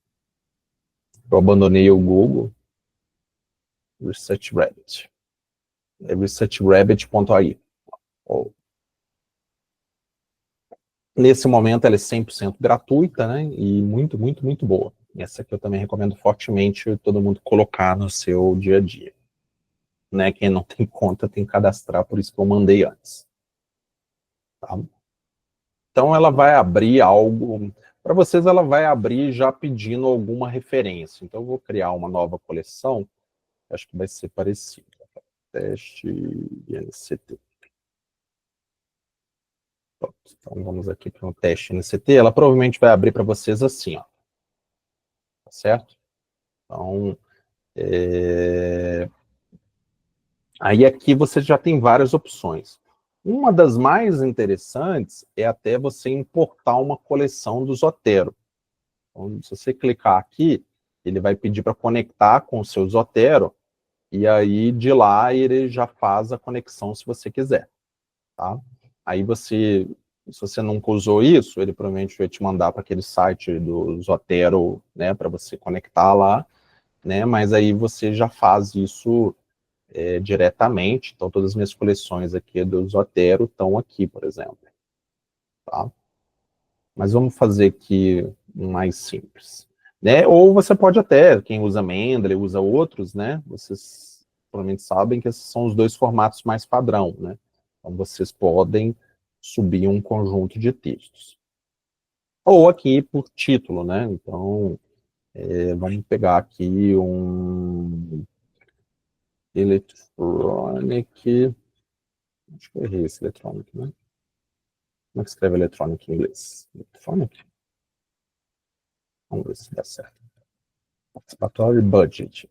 Eu abandonei o Google. Research Rabbit. É researchrabbit.ai. Nesse momento ela é 100% gratuita, né? E muito, muito, muito boa. Essa aqui eu também recomendo fortemente todo mundo colocar no seu dia a dia. Né? Quem não tem conta tem que cadastrar, por isso que eu mandei antes. Tá? Então ela vai abrir algo... Para vocês ela vai abrir já pedindo alguma referência. Então eu vou criar uma nova coleção. Acho que vai ser parecido. Teste NCT. Pronto. Então vamos aqui para o teste NCT. Ela provavelmente vai abrir para vocês assim, ó. Tá certo? Então, aí aqui você já tem várias opções. Uma das mais interessantes é até você importar uma coleção do Zotero. Então, se você clicar aqui, ele vai pedir para conectar com o seu Zotero, e aí de lá ele já faz a conexão se você quiser. Tá? Aí você, se você nunca usou isso, ele provavelmente vai te mandar para aquele site do Zotero, né, para você conectar lá, né, mas aí você já faz isso diretamente. Então todas as minhas coleções aqui do Zotero estão aqui, por exemplo. Tá? Mas vamos fazer aqui um mais simples. Né? Ou você pode até, quem usa Mendeley, usa outros, né? Vocês provavelmente sabem que esses são os dois formatos mais padrão, né? Então vocês podem subir um conjunto de textos. Ou aqui por título, né? Então, vamos pegar aqui um Electronic... Acho que eu errei esse Electronic, né? Como é que escreve Electronic em inglês? Electronic? Vamos ver se dá certo. Participatory Budget.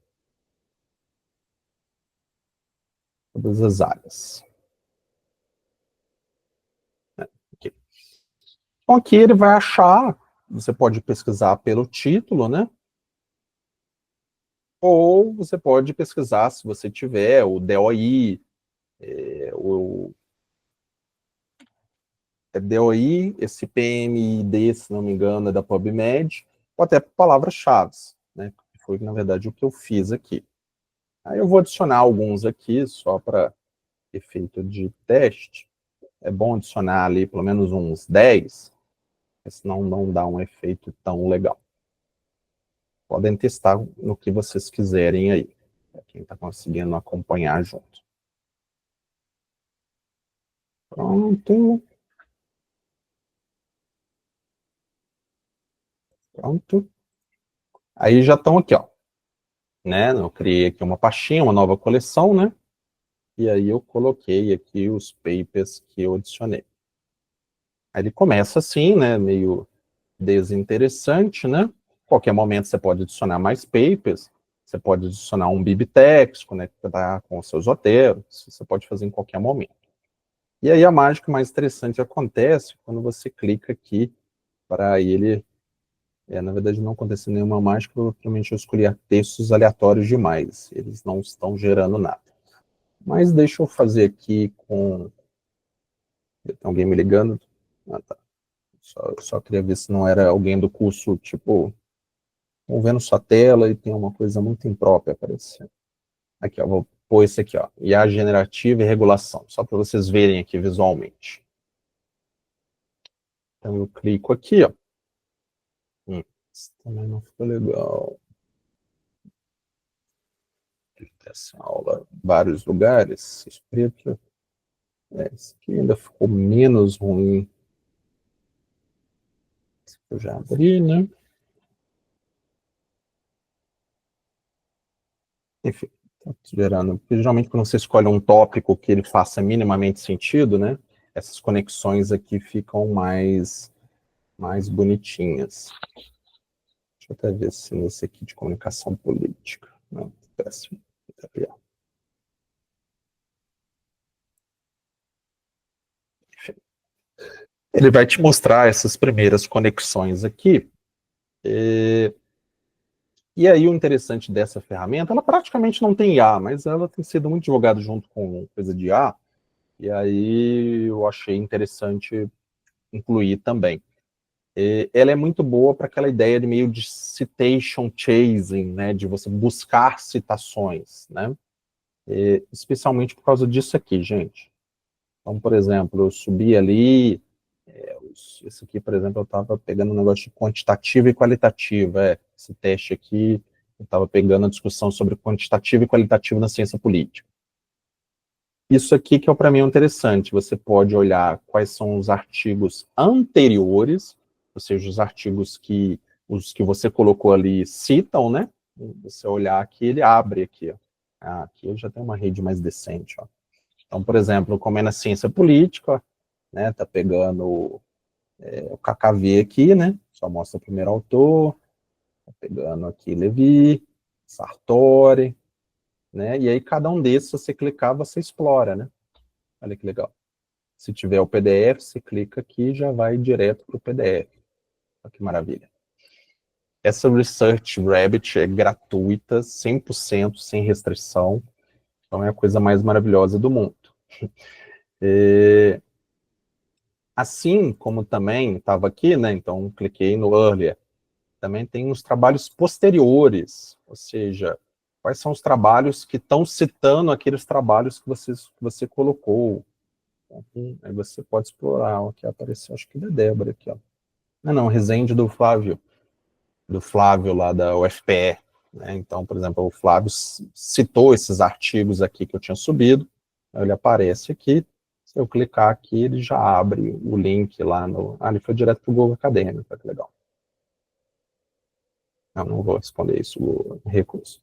Todas as áreas. Aqui. Então aqui ele vai achar, você pode pesquisar pelo título, né? Ou você pode pesquisar, se você tiver, o DOI, o DOI, esse PMID, se não me engano, é da PubMed, ou até palavras-chave, né? Que foi, na verdade, o que eu fiz aqui. Aí eu vou adicionar alguns aqui, só para efeito de teste. É bom adicionar ali pelo menos uns 10, senão não dá um efeito tão legal. Podem testar no que vocês quiserem aí, para quem está conseguindo acompanhar junto. Pronto. Pronto. Aí já estão aqui, ó. Né? Eu criei aqui uma pastinha, uma nova coleção, né? E aí eu coloquei aqui os papers que eu adicionei. Aí ele começa assim, né? Meio desinteressante, né? Qualquer momento você pode adicionar mais papers, você pode adicionar um bibliotex, conectar com os seus roteiros, você pode fazer em qualquer momento. E aí a mágica mais interessante acontece quando você clica aqui para ele. Na verdade não aconteceu nenhuma mágica, provavelmente eu escolhi textos aleatórios demais, eles não estão gerando nada. Mas deixa eu fazer aqui com... Tem alguém me ligando? Ah, tá. Só queria ver se não era alguém do curso, tipo, estão vendo sua tela e tem uma coisa muito imprópria aparecendo. Aqui, ó, vou pôr esse aqui, ó, IA generativa e regulação, só para vocês verem aqui visualmente. Então eu clico aqui, ó. Isso também não ficou legal. Essa aula, vários lugares, escrito. Esse aqui ainda ficou menos ruim. Esse aqui eu já abri, né? Enfim, tá gerando. Porque geralmente quando você escolhe um tópico que ele faça minimamente sentido, né? Essas conexões aqui ficam mais bonitinhas. Deixa eu até ver se nesse aqui de comunicação política. Não, péssimo. Tá pior. Enfim. Ele vai te mostrar essas primeiras conexões aqui. E aí o interessante dessa ferramenta, ela praticamente não tem IA, mas ela tem sido muito divulgada junto com coisa de IA, e aí eu achei interessante incluir também. Ela é muito boa para aquela ideia de meio de citation chasing, né, de você buscar citações, né, especialmente por causa disso aqui, gente. Então, por exemplo, eu subi ali, esse aqui, por exemplo, eu estava pegando um negócio de quantitativa e qualitativa, esse teste aqui, eu estava pegando a discussão sobre quantitativo e qualitativo na ciência política. Isso aqui que é para mim interessante, você pode olhar quais são os artigos anteriores, ou seja, os artigos que os que você colocou ali citam, né? Você olhar aqui, ele abre aqui, ó. Aqui eu já tenho uma rede mais decente, ó. Então, por exemplo, como é na ciência política, né? Tá pegando o KKV aqui, né? Só mostra o primeiro autor, tá pegando aqui Levi, Sartori, né? E aí cada um desses, se você clicar, você explora, né? Olha que legal. Se tiver o PDF, você clica aqui e já vai direto para o PDF. Olha que maravilha. Essa Research Rabbit é gratuita, 100%, sem restrição. Então é a coisa mais maravilhosa do mundo. Assim como também estava aqui, né? Então cliquei no Earlier. Também tem os trabalhos posteriores, ou seja, quais são os trabalhos que estão citando aqueles trabalhos que você colocou. Aí você pode explorar. Aqui apareceu, acho que da Débora aqui, ó. Não, Resende do Flávio lá da UFPE. Né? Então, por exemplo, o Flávio citou esses artigos aqui que eu tinha subido, ele aparece aqui, se eu clicar aqui, ele já abre o link lá no... ele foi direto para o Google Acadêmico, que legal. Não vou responder isso, o recurso.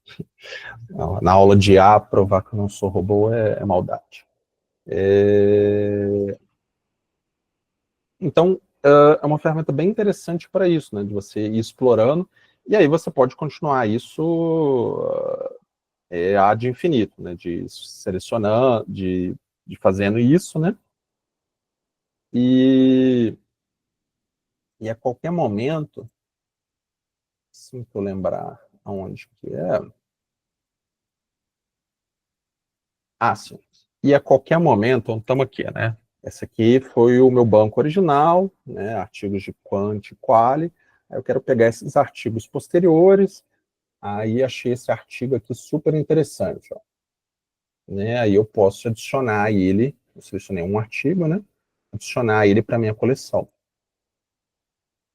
Na aula de A, provar que eu não sou robô é maldade. Então, é uma ferramenta bem interessante para isso, né, de você ir explorando, e aí você pode continuar isso ad infinito, né, de selecionando, de fazendo isso, né, e a qualquer momento, se eu lembrar aonde que é, sim, e a qualquer momento, estamos aqui, né, Esse aqui foi o meu banco original, né, artigos de Quant e Quali. Aí eu quero pegar esses artigos posteriores, aí achei esse artigo aqui super interessante, ó. Né, aí eu posso adicionar ele, eu selecionei um artigo, né, adicionar ele para minha coleção.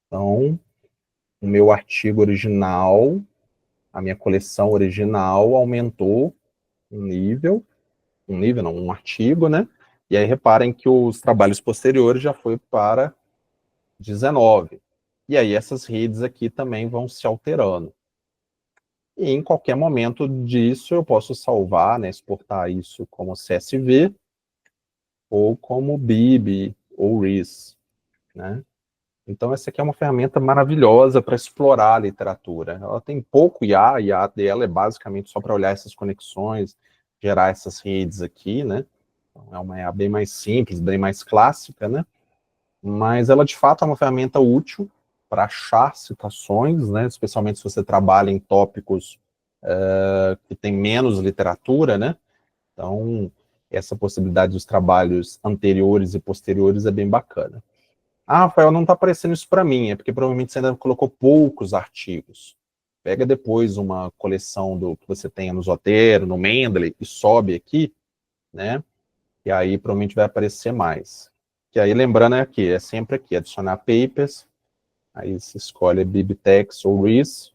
Então, o meu artigo original, a minha coleção original aumentou um nível não, um artigo, né? E aí reparem que os trabalhos posteriores já foi para 19. E aí essas redes aqui também vão se alterando. E em qualquer momento disso eu posso salvar, né, exportar isso como CSV ou como BIB ou RIS, né? Então essa aqui é uma ferramenta maravilhosa para explorar a literatura. Ela tem pouco IA, a IA dela é basicamente só para olhar essas conexões, gerar essas redes aqui, né? Então, é uma IA bem mais simples, bem mais clássica, né? Mas ela de fato é uma ferramenta útil para achar citações, né? Especialmente se você trabalha em tópicos que tem menos literatura, né? Então essa possibilidade dos trabalhos anteriores e posteriores é bem bacana. Ah, Rafael, não está aparecendo isso para mim, é porque provavelmente você ainda colocou poucos artigos. Pega depois uma coleção do que você tenha no Zotero, no Mendeley, e sobe aqui, né? E aí provavelmente vai aparecer mais. Que aí, lembrando, é sempre aqui, adicionar papers, aí você escolhe BibTeX ou RIS,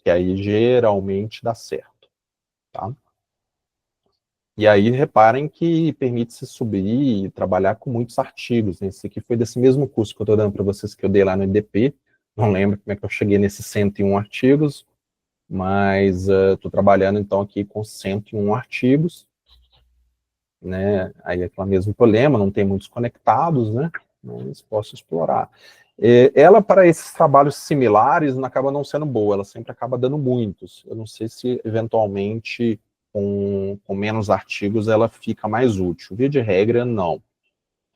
que aí geralmente dá certo, tá? E aí, reparem que permite-se subir e trabalhar com muitos artigos, né? Esse aqui foi desse mesmo curso que eu estou dando para vocês que eu dei lá no EDP, não lembro como é que eu cheguei nesses 101 artigos, mas estou trabalhando então aqui com 101 artigos, né? Aí é aquele mesmo problema, não tem muitos conectados, né? Mas posso explorar. Ela, para esses trabalhos similares, não acaba não sendo boa, ela sempre acaba dando muitos. Eu não sei se, eventualmente, com menos artigos, ela fica mais útil. Via de regra, não.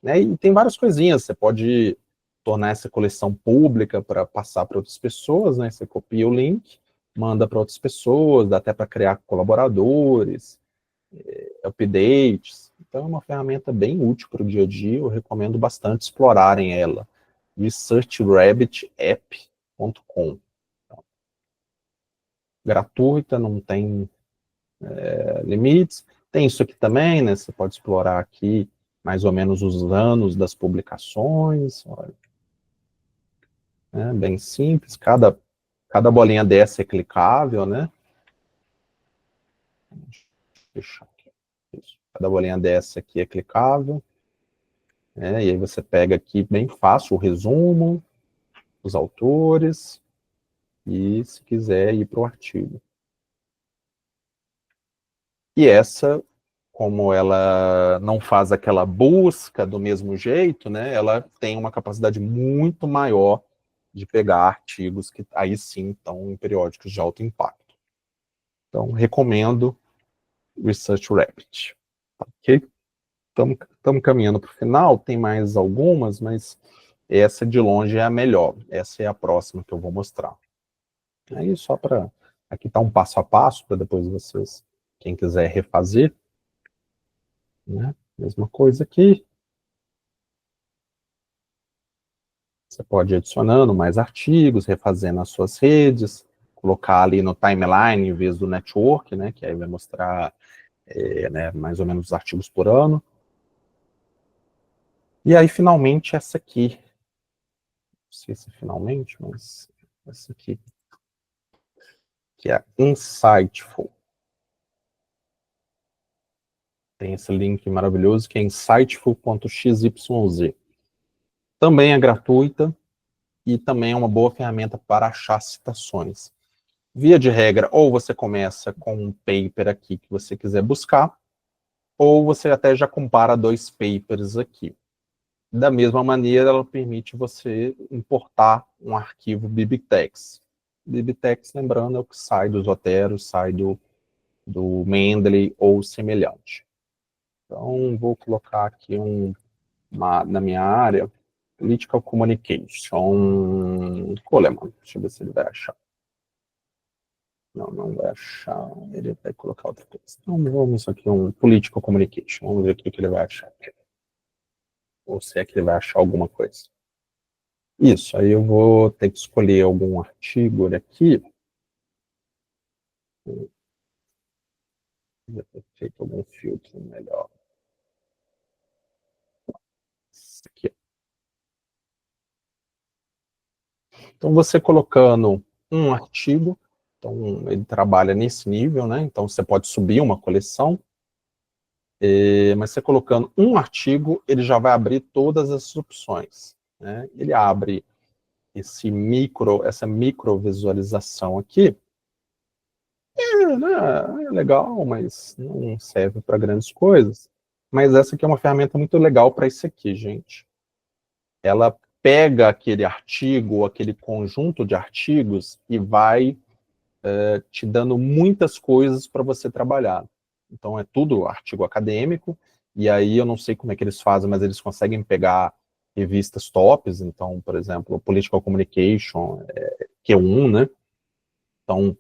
Né? E tem várias coisinhas, você pode tornar essa coleção pública para passar para outras pessoas, né? Você copia o link, manda para outras pessoas, dá até para criar colaboradores, updates. Então é uma ferramenta bem útil para o dia a dia, eu recomendo bastante explorarem ela. researchrabbitapp.com. Gratuita, não tem limites. Tem isso aqui também, né? Você pode explorar aqui mais ou menos os anos das publicações. Olha. Bem simples, cada bolinha dessa é clicável, né? Deixa aqui. Isso. Cada bolinha dessa aqui é clicável. E aí você pega aqui bem fácil o resumo, os autores, e se quiser ir para o artigo. E essa, como ela não faz aquela busca do mesmo jeito, né, ela tem uma capacidade muito maior de pegar artigos que aí sim estão em periódicos de alto impacto. Então, recomendo Research Rabbit. Ok? Estamos caminhando para o final, tem mais algumas, mas essa de longe é a melhor. Essa é a próxima que eu vou mostrar. Aí só para... Aqui está um passo a passo, para depois vocês, quem quiser refazer. Né? Mesma coisa aqui. Você pode ir adicionando mais artigos, refazendo as suas redes, colocar ali no timeline em vez do network, né, que aí vai mostrar né, mais ou menos os artigos por ano. E aí, finalmente, essa aqui. Não sei se finalmente, mas essa aqui. Que é Insightful. Tem esse link maravilhoso que é insightful.xyz. Também é gratuita e também é uma boa ferramenta para achar citações. Via de regra, ou você começa com um paper aqui que você quiser buscar, ou você até já compara dois papers aqui. Da mesma maneira, ela permite você importar um arquivo BibTeX. BibTeX, lembrando, é o que sai do Zotero, sai do Mendeley ou semelhante. Então, vou colocar aqui na minha área, Political Communication, Coleman. Deixa eu ver se ele vai achar. Não vai achar, ele vai colocar outra coisa. Então, vamos aqui, Political Communication. Vamos ver o que ele vai achar. ou se é que ele vai achar alguma coisa. Isso, aí eu vou ter que escolher algum artigo aqui. Devia ter feito algum filtro melhor. Esse aqui. Então, você colocando um artigo, então ele trabalha nesse nível, né? Então, você pode subir uma coleção, mas você colocando um artigo, ele já vai abrir todas as opções, né? Ele abre essa micro visualização aqui, né, é legal, mas não serve para grandes coisas. Mas essa aqui é uma ferramenta muito legal para isso aqui, gente. Ela pega aquele artigo, aquele conjunto de artigos e vai te dando muitas coisas para você trabalhar. Então, é tudo artigo acadêmico, e aí eu não sei como é que eles fazem, mas eles conseguem pegar revistas tops, então, por exemplo, Political Communication, Q1, né? Então,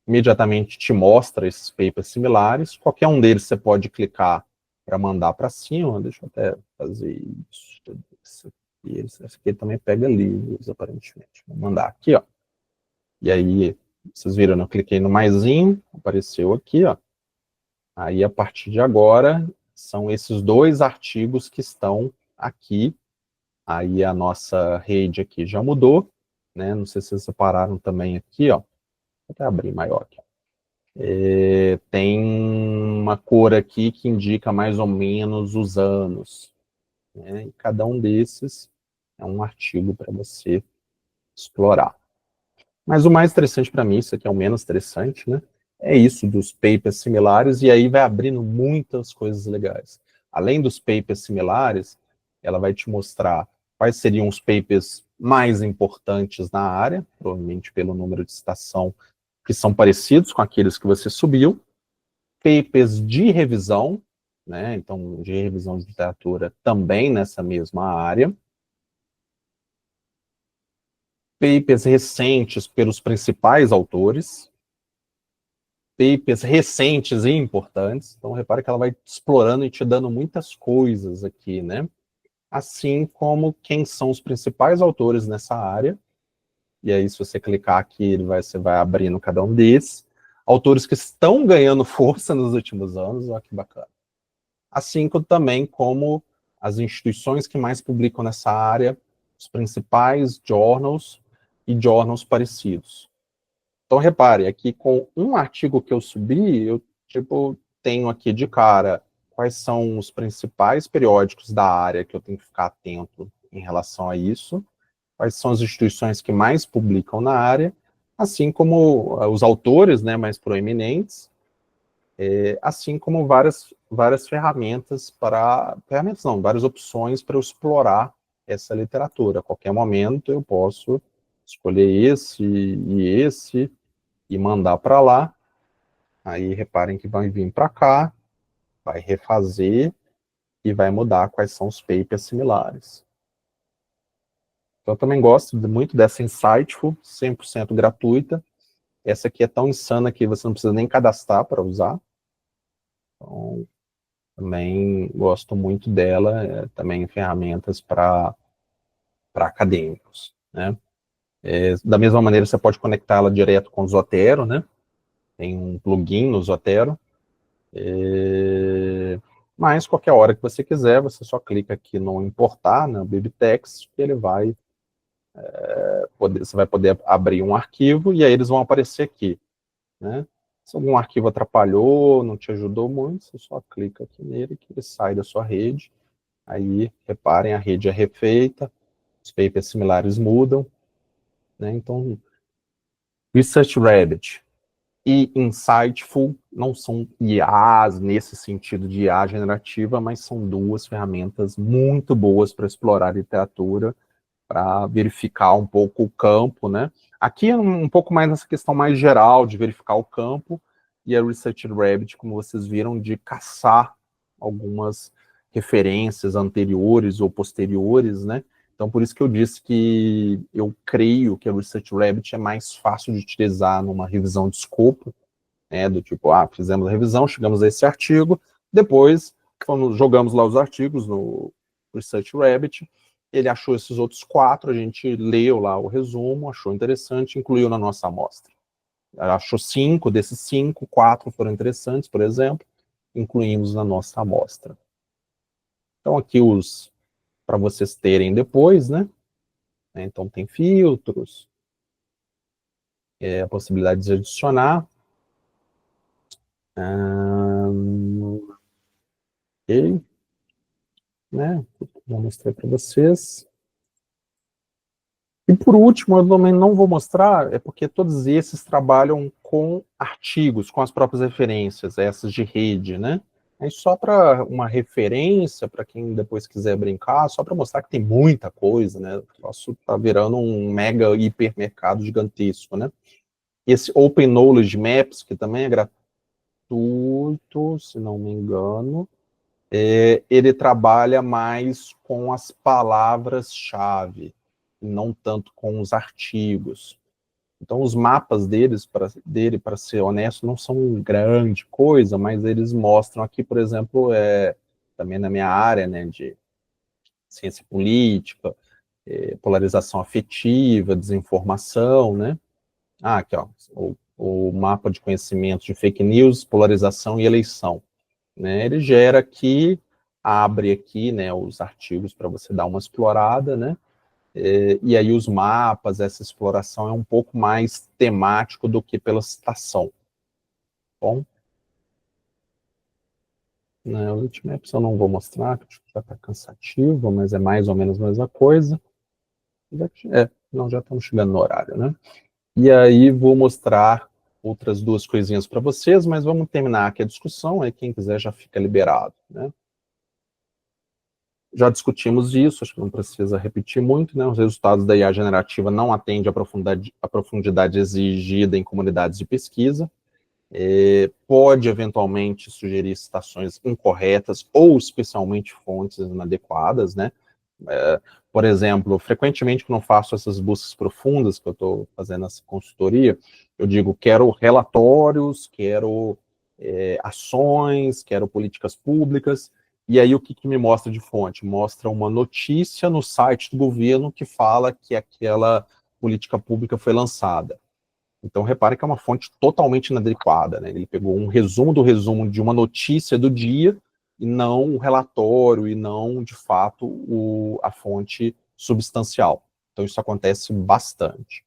imediatamente te mostra esses papers similares. Qualquer um deles você pode clicar para mandar para cima. Deixa eu até fazer isso. Esse aqui também pega livros, aparentemente. Vou mandar aqui, ó. E aí, vocês viram, né? Eu cliquei no maisinho, apareceu aqui, ó. Aí, a partir de agora, são esses 2 artigos que estão aqui. Aí, a nossa rede aqui já mudou, né? Não sei se vocês separaram também aqui, ó. Vou até abrir maior aqui. Tem uma cor aqui que indica mais ou menos os anos, né? E cada um desses é um artigo para você explorar. Mas o mais interessante para mim, isso aqui é o menos interessante, né? É isso dos papers similares, e aí vai abrindo muitas coisas legais. Além dos papers similares, ela vai te mostrar quais seriam os papers mais importantes na área, provavelmente pelo número de citação, que são parecidos com aqueles que você subiu, papers de revisão, né? Então, de revisão de literatura também nessa mesma área, papers recentes pelos principais autores, papers recentes e importantes. Então, repare que ela vai explorando e te dando muitas coisas aqui, né? Assim como quem são os principais autores nessa área. E aí, se você clicar aqui, você vai abrindo cada um desses. Autores que estão ganhando força nos últimos anos, olha que bacana. Assim como também como as instituições que mais publicam nessa área, os principais journals e journals parecidos. Então, repare, aqui com um artigo que eu subi, eu tenho aqui de cara quais são os principais periódicos da área que eu tenho que ficar atento em relação a isso, quais são as instituições que mais publicam na área, assim como os autores, né, mais proeminentes, assim como várias ferramentas várias opções para eu explorar essa literatura. A qualquer momento eu posso escolher esse e mandar para lá. Aí reparem que vai vir para cá, vai refazer e vai mudar quais são os papers similares. Então, eu também gosto muito dessa Insightful, 100% gratuita. Essa aqui é tão insana que você não precisa nem cadastrar para usar. Então, também gosto muito dela, também ferramentas para acadêmicos, né? Da mesma maneira, você pode conectá-la direto com o Zotero, né? Tem um plugin no Zotero. Mas, qualquer hora que você quiser, você só clica aqui no importar, no BibTeX, que ele vai você vai poder abrir um arquivo, e aí eles vão aparecer aqui, né? Se algum arquivo atrapalhou, não te ajudou muito, você só clica aqui nele, que ele sai da sua rede. Aí, reparem, a rede é refeita, os papers similares mudam, né? Então, ResearchRabbit e Insightful não são IAs nesse sentido de IA generativa, mas são 2 ferramentas muito boas para explorar literatura, para verificar um pouco o campo, né? Aqui é um pouco mais nessa questão mais geral de verificar o campo, e a ResearchRabbit, como vocês viram, de caçar algumas referências anteriores ou posteriores, né? Então, por isso que eu disse que eu creio que a ResearchRabbit é mais fácil de utilizar numa revisão de escopo, né? Do tipo, fizemos a revisão, chegamos a esse artigo, depois jogamos lá os artigos no Research Rabbit, ele achou esses outros 4, a gente leu lá o resumo, achou interessante, incluiu na nossa amostra. Achou 5, desses 5, 4 foram interessantes, por exemplo, incluímos na nossa amostra. Então aqui os, para vocês terem depois, né? Então tem filtros, a possibilidade de adicionar. Ok, né? Vou mostrar para vocês. E por último, eu também não vou mostrar, é porque todos esses trabalham com artigos, com as próprias referências, essas de rede, né? Aí só para uma referência, para quem depois quiser brincar, só para mostrar que tem muita coisa, né? O nosso tá virando um mega hipermercado gigantesco, né? Esse Open Knowledge Maps, que também é gratuito, se não me engano, ele trabalha mais com as palavras-chave, não tanto com os artigos. Então, os mapas dele, para ser honesto, não são grande coisa, mas eles mostram aqui, por exemplo, também na minha área, né, de ciência política, polarização afetiva, desinformação, né? Aqui, ó, o mapa de conhecimento de fake news, polarização e eleição. Né? Ele gera aqui, abre aqui, né, os artigos para você dar uma explorada, né? E aí os mapas, essa exploração é um pouco mais temático do que pela citação. Bom, na última Maps eu não vou mostrar, que acho que já está cansativo, mas é mais ou menos a mesma coisa. Não, já estamos chegando no horário, né? E aí vou mostrar outras 2 coisinhas para vocês, mas vamos terminar aqui a discussão, aí quem quiser já fica liberado, né? Já discutimos isso, acho que não precisa repetir muito, né? Os resultados da IA generativa não atendem a profundidade exigida em comunidades de pesquisa. Pode, eventualmente, sugerir citações incorretas ou, especialmente, fontes inadequadas, né? Por exemplo, frequentemente, quando eu faço essas buscas profundas, que eu estou fazendo essa consultoria, eu digo, quero relatórios, quero ações, quero políticas públicas. E aí o que me mostra de fonte? Mostra uma notícia no site do governo que fala que aquela política pública foi lançada. Então repare que é uma fonte totalmente inadequada, né? Ele pegou um resumo do resumo de uma notícia do dia e não um relatório e não, de fato, a fonte substancial. Então isso acontece bastante.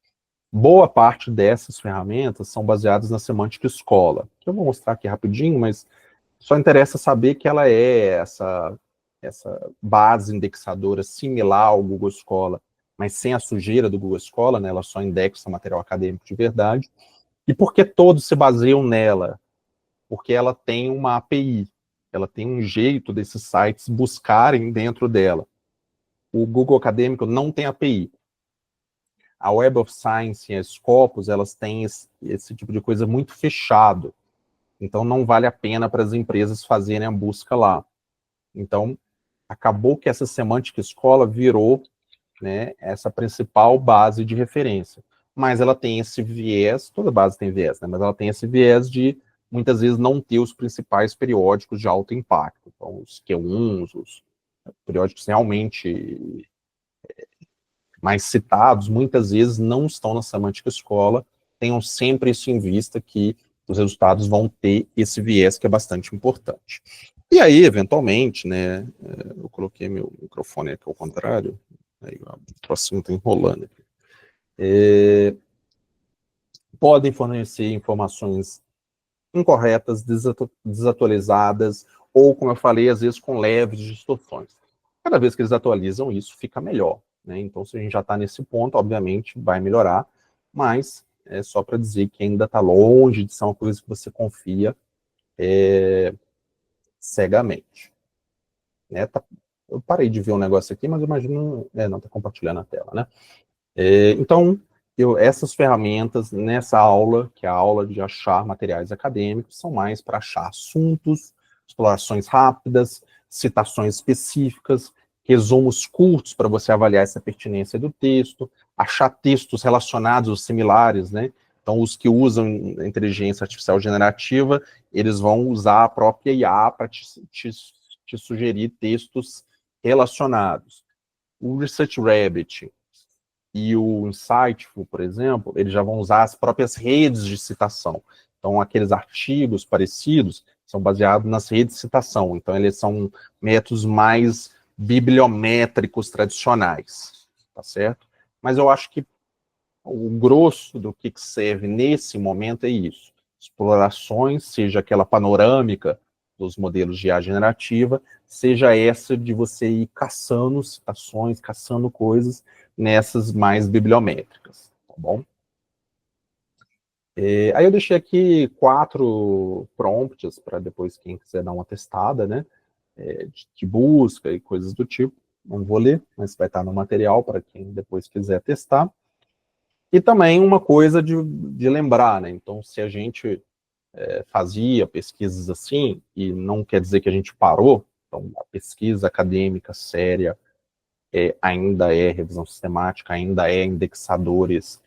Boa parte dessas ferramentas são baseadas na semântica escola, que eu vou mostrar aqui rapidinho, mas só interessa saber que ela é essa base indexadora similar ao Google Scholar, mas sem a sujeira do Google Scholar, né? Ela só indexa material acadêmico de verdade. E por que todos se baseiam nela? Porque ela tem uma API, ela tem um jeito desses sites buscarem dentro dela. O Google Acadêmico não tem API. A Web of Science e a Scopus, elas têm esse tipo de coisa muito fechado. Então, não vale a pena para as empresas fazerem a busca lá. Então, acabou que essa semântica escola virou, né, essa principal base de referência. Mas ela tem esse viés, toda base tem viés, né, mas ela tem esse viés de, muitas vezes, não ter os principais periódicos de alto impacto. Então, os Q1s, os periódicos realmente mais citados, muitas vezes não estão na semântica escola. Tenham sempre isso em vista, que os resultados vão ter esse viés que é bastante importante. E aí, eventualmente, né, eu coloquei meu microfone aqui ao contrário, aí o trocinho está enrolando aqui. Podem fornecer informações incorretas, desatualizadas, ou, como eu falei, às vezes com leves distorções. Cada vez que eles atualizam isso, fica melhor, né? Então, se a gente já está nesse ponto, obviamente, vai melhorar, mas é só para dizer que ainda está longe de ser uma coisa que você confia cegamente. Né? Eu parei de ver um negócio aqui, mas eu imagino... não está compartilhando a tela, né? Então, essas ferramentas, nessa aula, que é a aula de achar materiais acadêmicos, são mais para achar assuntos, explorações rápidas, citações específicas, resumos curtos para você avaliar essa pertinência do texto, achar textos relacionados ou similares, né? Então, os que usam inteligência artificial generativa, eles vão usar a própria IA para te sugerir textos relacionados. O ResearchRabbit e o Insightful, por exemplo, eles já vão usar as próprias redes de citação. Então, aqueles artigos parecidos são baseados nas redes de citação. Então, eles são métodos mais bibliométricos tradicionais, tá certo? Mas eu acho que o grosso do que serve nesse momento é isso. Explorações, seja aquela panorâmica dos modelos de IA generativa, seja essa de você ir caçando citações, caçando coisas nessas mais bibliométricas, tá bom? Aí eu deixei aqui 4 prompts para depois quem quiser dar uma testada, né? De busca e coisas do tipo. Não vou ler, mas vai estar no material para quem depois quiser testar. E também uma coisa de lembrar, né? Então, se a gente fazia pesquisas assim, e não quer dizer que a gente parou, então a pesquisa acadêmica séria ainda é revisão sistemática, ainda é indexadores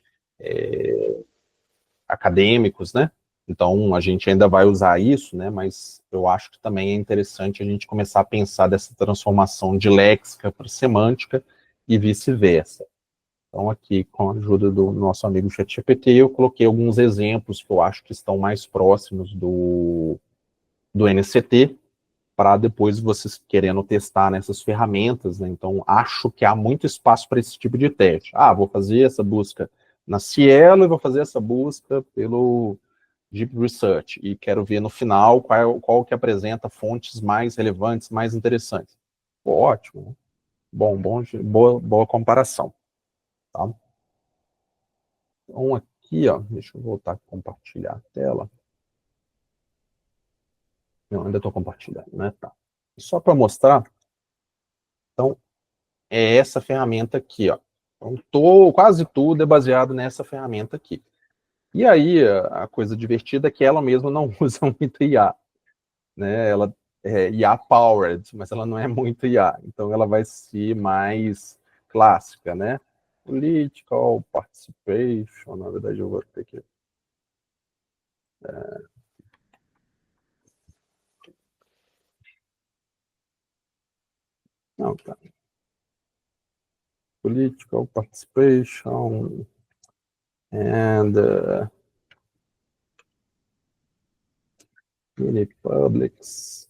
acadêmicos, né? Então, a gente ainda vai usar isso, né? Mas eu acho que também é interessante a gente começar a pensar dessa transformação de léxica para semântica e vice-versa. Então, aqui, com a ajuda do nosso amigo ChatGPT, eu coloquei alguns exemplos que eu acho que estão mais próximos do NCT, para depois vocês querendo testar nessas ferramentas, né? Então, acho que há muito espaço para esse tipo de teste. Vou fazer essa busca na Cielo e vou fazer essa busca pelo Deep Research, e quero ver no final qual que apresenta fontes mais relevantes, mais interessantes. Ótimo, né? Boa comparação. Tá? Então, aqui, ó, deixa eu voltar a compartilhar a tela. Não, ainda estou compartilhando, né? Tá. Só para mostrar, então, é essa ferramenta aqui, ó. Então, quase tudo é baseado nessa ferramenta aqui. E aí, a coisa divertida é que ela mesma não usa muito IA, né? Ela é IA-powered, mas ela não é muito IA. Então, ela vai ser mais clássica, né? Political participation, na verdade, eu vou ter que... Não, tá. Political participation and mini publics.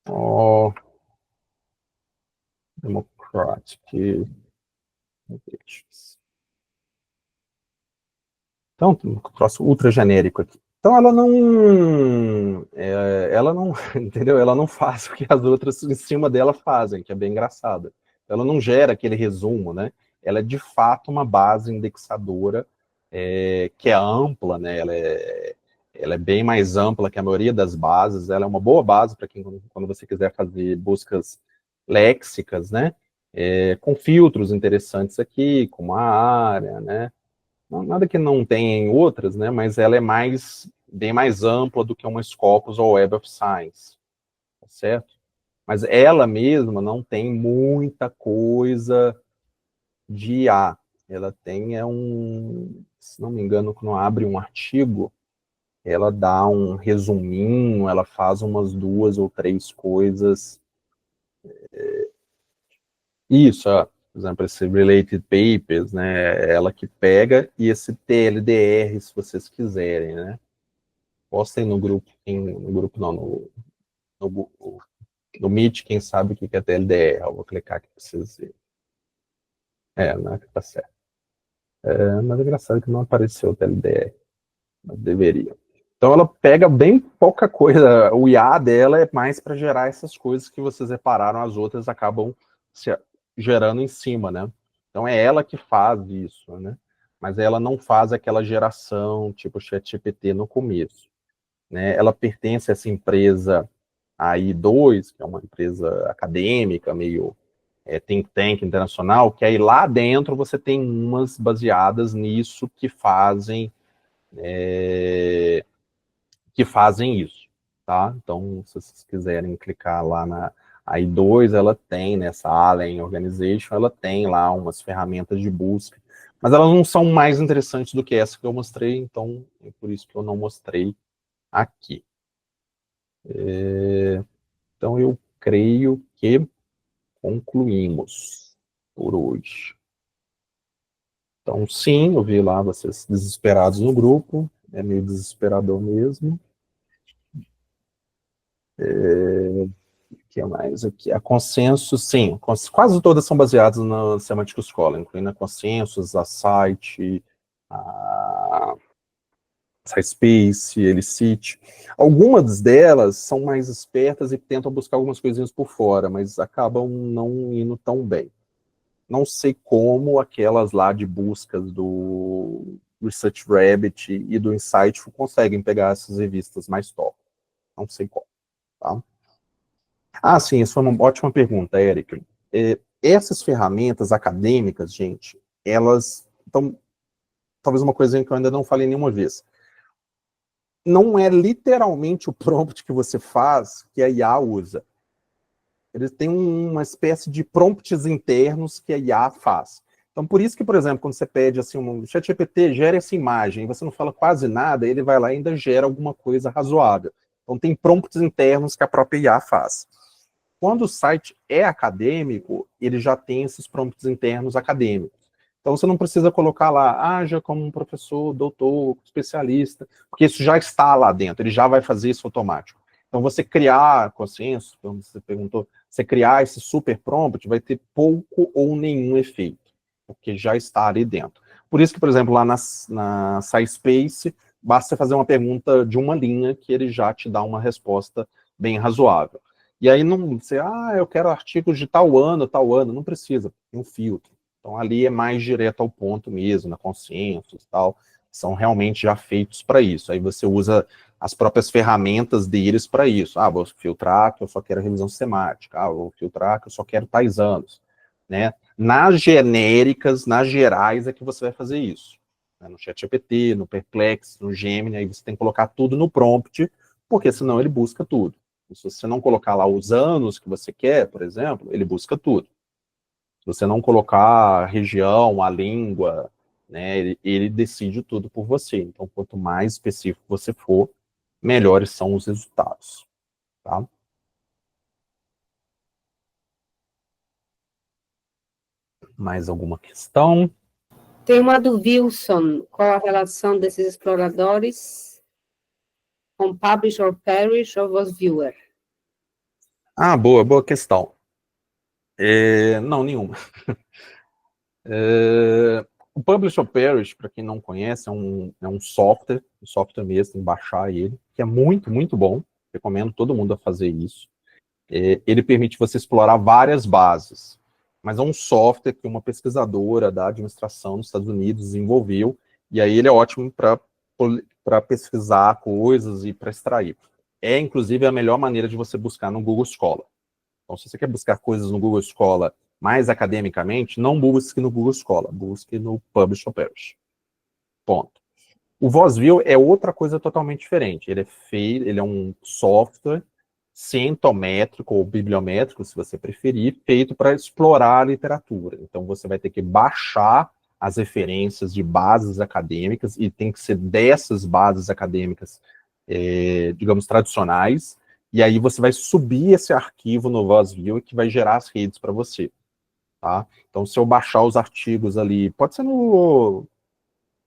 Or democratic elections. Então, próximo ultra genérico aqui. Então, ela não, entendeu? Ela não faz o que as outras em cima dela fazem, que é bem engraçado. Ela não gera aquele resumo, né? Ela é de fato uma base indexadora que é ampla, né? Ela é bem mais ampla que a maioria das bases. Ela é uma boa base para quando você quiser fazer buscas léxicas, né? Com filtros interessantes aqui, como a área, né? Nada que não tenha em outras, né? Mas ela é bem mais ampla do que uma Scopus ou Web of Science, tá certo? Mas ela mesma não tem muita coisa de IA. Ela tem se não me engano, quando abre um artigo, ela dá um resuminho, ela faz umas 2 ou 3 coisas. Isso, por exemplo, esse Related Papers, né? Ela que pega, e esse TLDR, se vocês quiserem, né? Postem no grupo, no grupo não, no Meet, quem sabe o que é TLDR. Eu vou clicar aqui para vocês verem. Né? Tá certo. Mas é engraçado que não apareceu o TLDR, mas deveria. Então ela pega bem pouca coisa, o IA dela é mais para gerar essas coisas que vocês repararam, as outras acabam gerando em cima, né? Então é ela que faz isso, né? Mas ela não faz aquela geração tipo ChatGPT no começo, né? Ela pertence a essa empresa a I2, que é uma empresa acadêmica, meio think tank internacional, que aí lá dentro você tem umas baseadas nisso que fazem isso, tá? Então, se vocês quiserem clicar lá na I2, ela tem, nessa Allen Organization, ela tem lá umas ferramentas de busca, mas elas não são mais interessantes do que essa que eu mostrei, então é por isso que eu não mostrei aqui. Então, eu creio que concluímos por hoje. Então, sim, eu vi lá vocês desesperados no grupo, é meio desesperador mesmo. O que mais aqui? A Consensus, sim, quase todas são baseadas na Semantic Scholar, incluindo a Consensus, a Site, a SciSpace, Elicit. Algumas delas são mais espertas e tentam buscar algumas coisinhas por fora, mas acabam não indo tão bem. Não sei como aquelas lá de buscas do Research Rabbit e do Insightful conseguem pegar essas revistas mais top. Não sei como, tá? Ah, sim, isso foi uma ótima pergunta, Eric. Essas ferramentas acadêmicas, gente, elas... Então, talvez uma coisa que eu ainda não falei nenhuma vez. Não é literalmente o prompt que você faz que a IA usa. Eles têm uma espécie de prompts internos que a IA faz. Então, por isso que, por exemplo, quando você pede assim, um ChatGPT, gera essa imagem, e você não fala quase nada, ele vai lá e ainda gera alguma coisa razoável. Então, tem prompts internos que a própria IA faz. Quando o site é acadêmico, ele já tem esses prompts internos acadêmicos. Então, você não precisa colocar lá, haja como um professor, doutor, especialista, porque isso já está lá dentro, ele já vai fazer isso automático. Então, você criar consenso, como você perguntou, você criar esse super prompt vai ter pouco ou nenhum efeito, porque já está ali dentro. Por isso que, por exemplo, lá na SciSpace, basta fazer uma pergunta de uma linha que ele já te dá uma resposta bem razoável. E aí não você, eu quero artigos de tal ano, não precisa, tem um filtro. Então ali é mais direto ao ponto mesmo, na consensus e tal, são realmente já feitos para isso. Aí você usa as próprias ferramentas deles para isso. Vou filtrar que eu só quero revisão sistemática, vou filtrar que eu só quero tais anos, né? Nas genéricas, nas gerais é que você vai fazer isso. Né? No ChatGPT, no Perplexity, no Gemini, aí você tem que colocar tudo no prompt, porque senão ele busca tudo. Se você não colocar lá os anos que você quer, por exemplo, ele busca tudo. Se você não colocar a região, a língua, né, ele decide tudo por você. Então, quanto mais específico você for, melhores são os resultados. Tá? Mais alguma questão? Tem uma do Wilson. Qual a relação desses exploradores com Publish or Perish ou Was Viewer? Boa questão. Não, nenhuma. O Publish or Perish, para quem não conhece, é um software mesmo, tem que baixar ele, que é muito, muito bom. Recomendo todo mundo a fazer isso. Ele permite você explorar várias bases, mas é um software que uma pesquisadora da administração nos Estados Unidos desenvolveu, e aí ele é ótimo para pesquisar coisas e para extrair. Inclusive, a melhor maneira de você buscar no Google Scholar. Então, se você quer buscar coisas no Google Scholar mais academicamente, não busque no Google Scholar, busque no Publish or Perish. Ponto. O VozView é outra coisa totalmente diferente. Ele é um software centométrico ou bibliométrico, se você preferir, feito para explorar a literatura. Então, você vai ter que baixar as referências de bases acadêmicas, e tem que ser dessas bases acadêmicas, digamos, tradicionais, e aí você vai subir esse arquivo no VozView que vai gerar as redes para você. Tá? Então, se eu baixar os artigos ali, pode ser no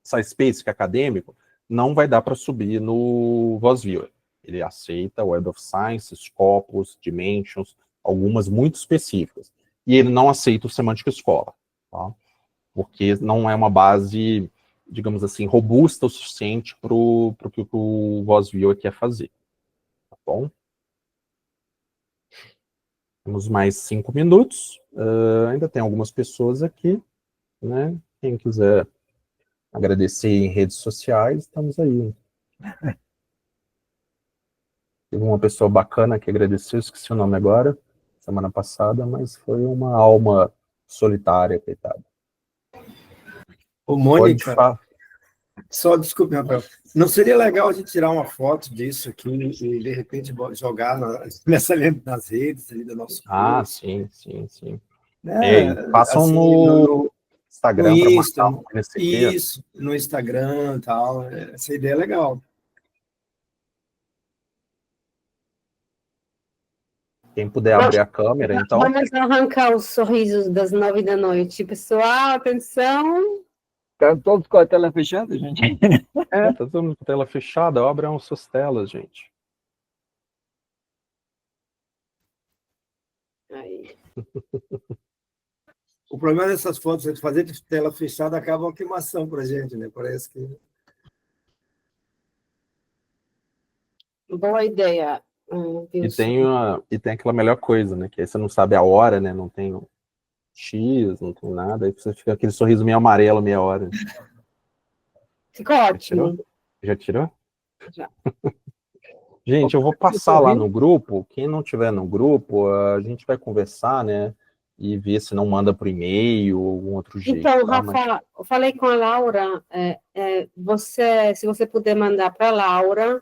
SciSpace, que é acadêmico, não vai dar para subir no VozViewer. Ele aceita Web of Science, Scopus, Dimensions, algumas muito específicas. E ele não aceita o Semantic Scholar, tá? Porque não é uma base, digamos assim, robusta o suficiente para o que o VozViewer quer fazer. Tá bom? Temos mais 5 minutos. Ainda tem algumas pessoas aqui, né? Quem quiser agradecer em redes sociais, estamos aí. Teve uma pessoa bacana que agradeceu, esqueci o nome agora, semana passada, mas foi uma alma solitária, coitada. Ô, Pode Mônica, falar. só desculpe, Rafael. Não seria legal a gente tirar uma foto disso aqui e, de repente, jogar nas redes ali do nosso curso? Sim. Façam Assim, no no Instagram para Insta, marcar o NCQ. isso, no Instagram e tal. Essa ideia é legal. Quem puder abrir a câmera, então. Vamos arrancar os sorrisos das 9 da noite. Pessoal, atenção. Estão todos com a tela fechada, gente? Tá todo mundo com a tela fechada, abram suas telas, gente. Aí. O problema dessas fotos é de fazer de tela fechada acaba uma queimação para a gente, né? Parece que. Boa ideia. E tem aquela melhor coisa, né? Que aí você não sabe a hora, né? Não tem o X, não tem nada. Aí você fica aquele sorriso meio amarelo meia hora. Ficou ótimo. Já tirou? Já. Gente, eu vou passar lá no grupo. Quem não tiver no grupo, a gente vai conversar, né? E ver se não manda por e-mail ou algum outro jeito. Então, tá? Rafa, eu falei com a Laura, se você puder mandar para a Laura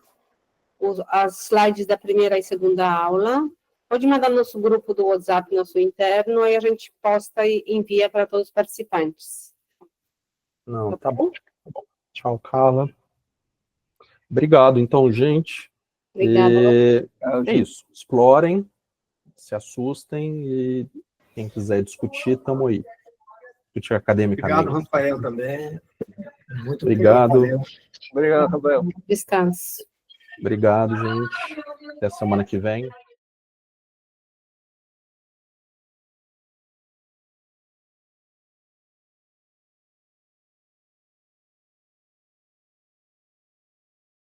as slides da primeira e segunda aula, pode mandar no nosso grupo do WhatsApp, nosso interno, aí a gente posta e envia para todos os participantes. Não, tá bom. Tchau, Carla. Obrigado, então, gente. Obrigada. É isso. Explorem, se assustem e quem quiser discutir, estamos aí. Discutir academicamente. Obrigado, Rafael, também. Muito Obrigado. Obrigado, Rafael. Descanso. Obrigado, gente. Até semana que vem.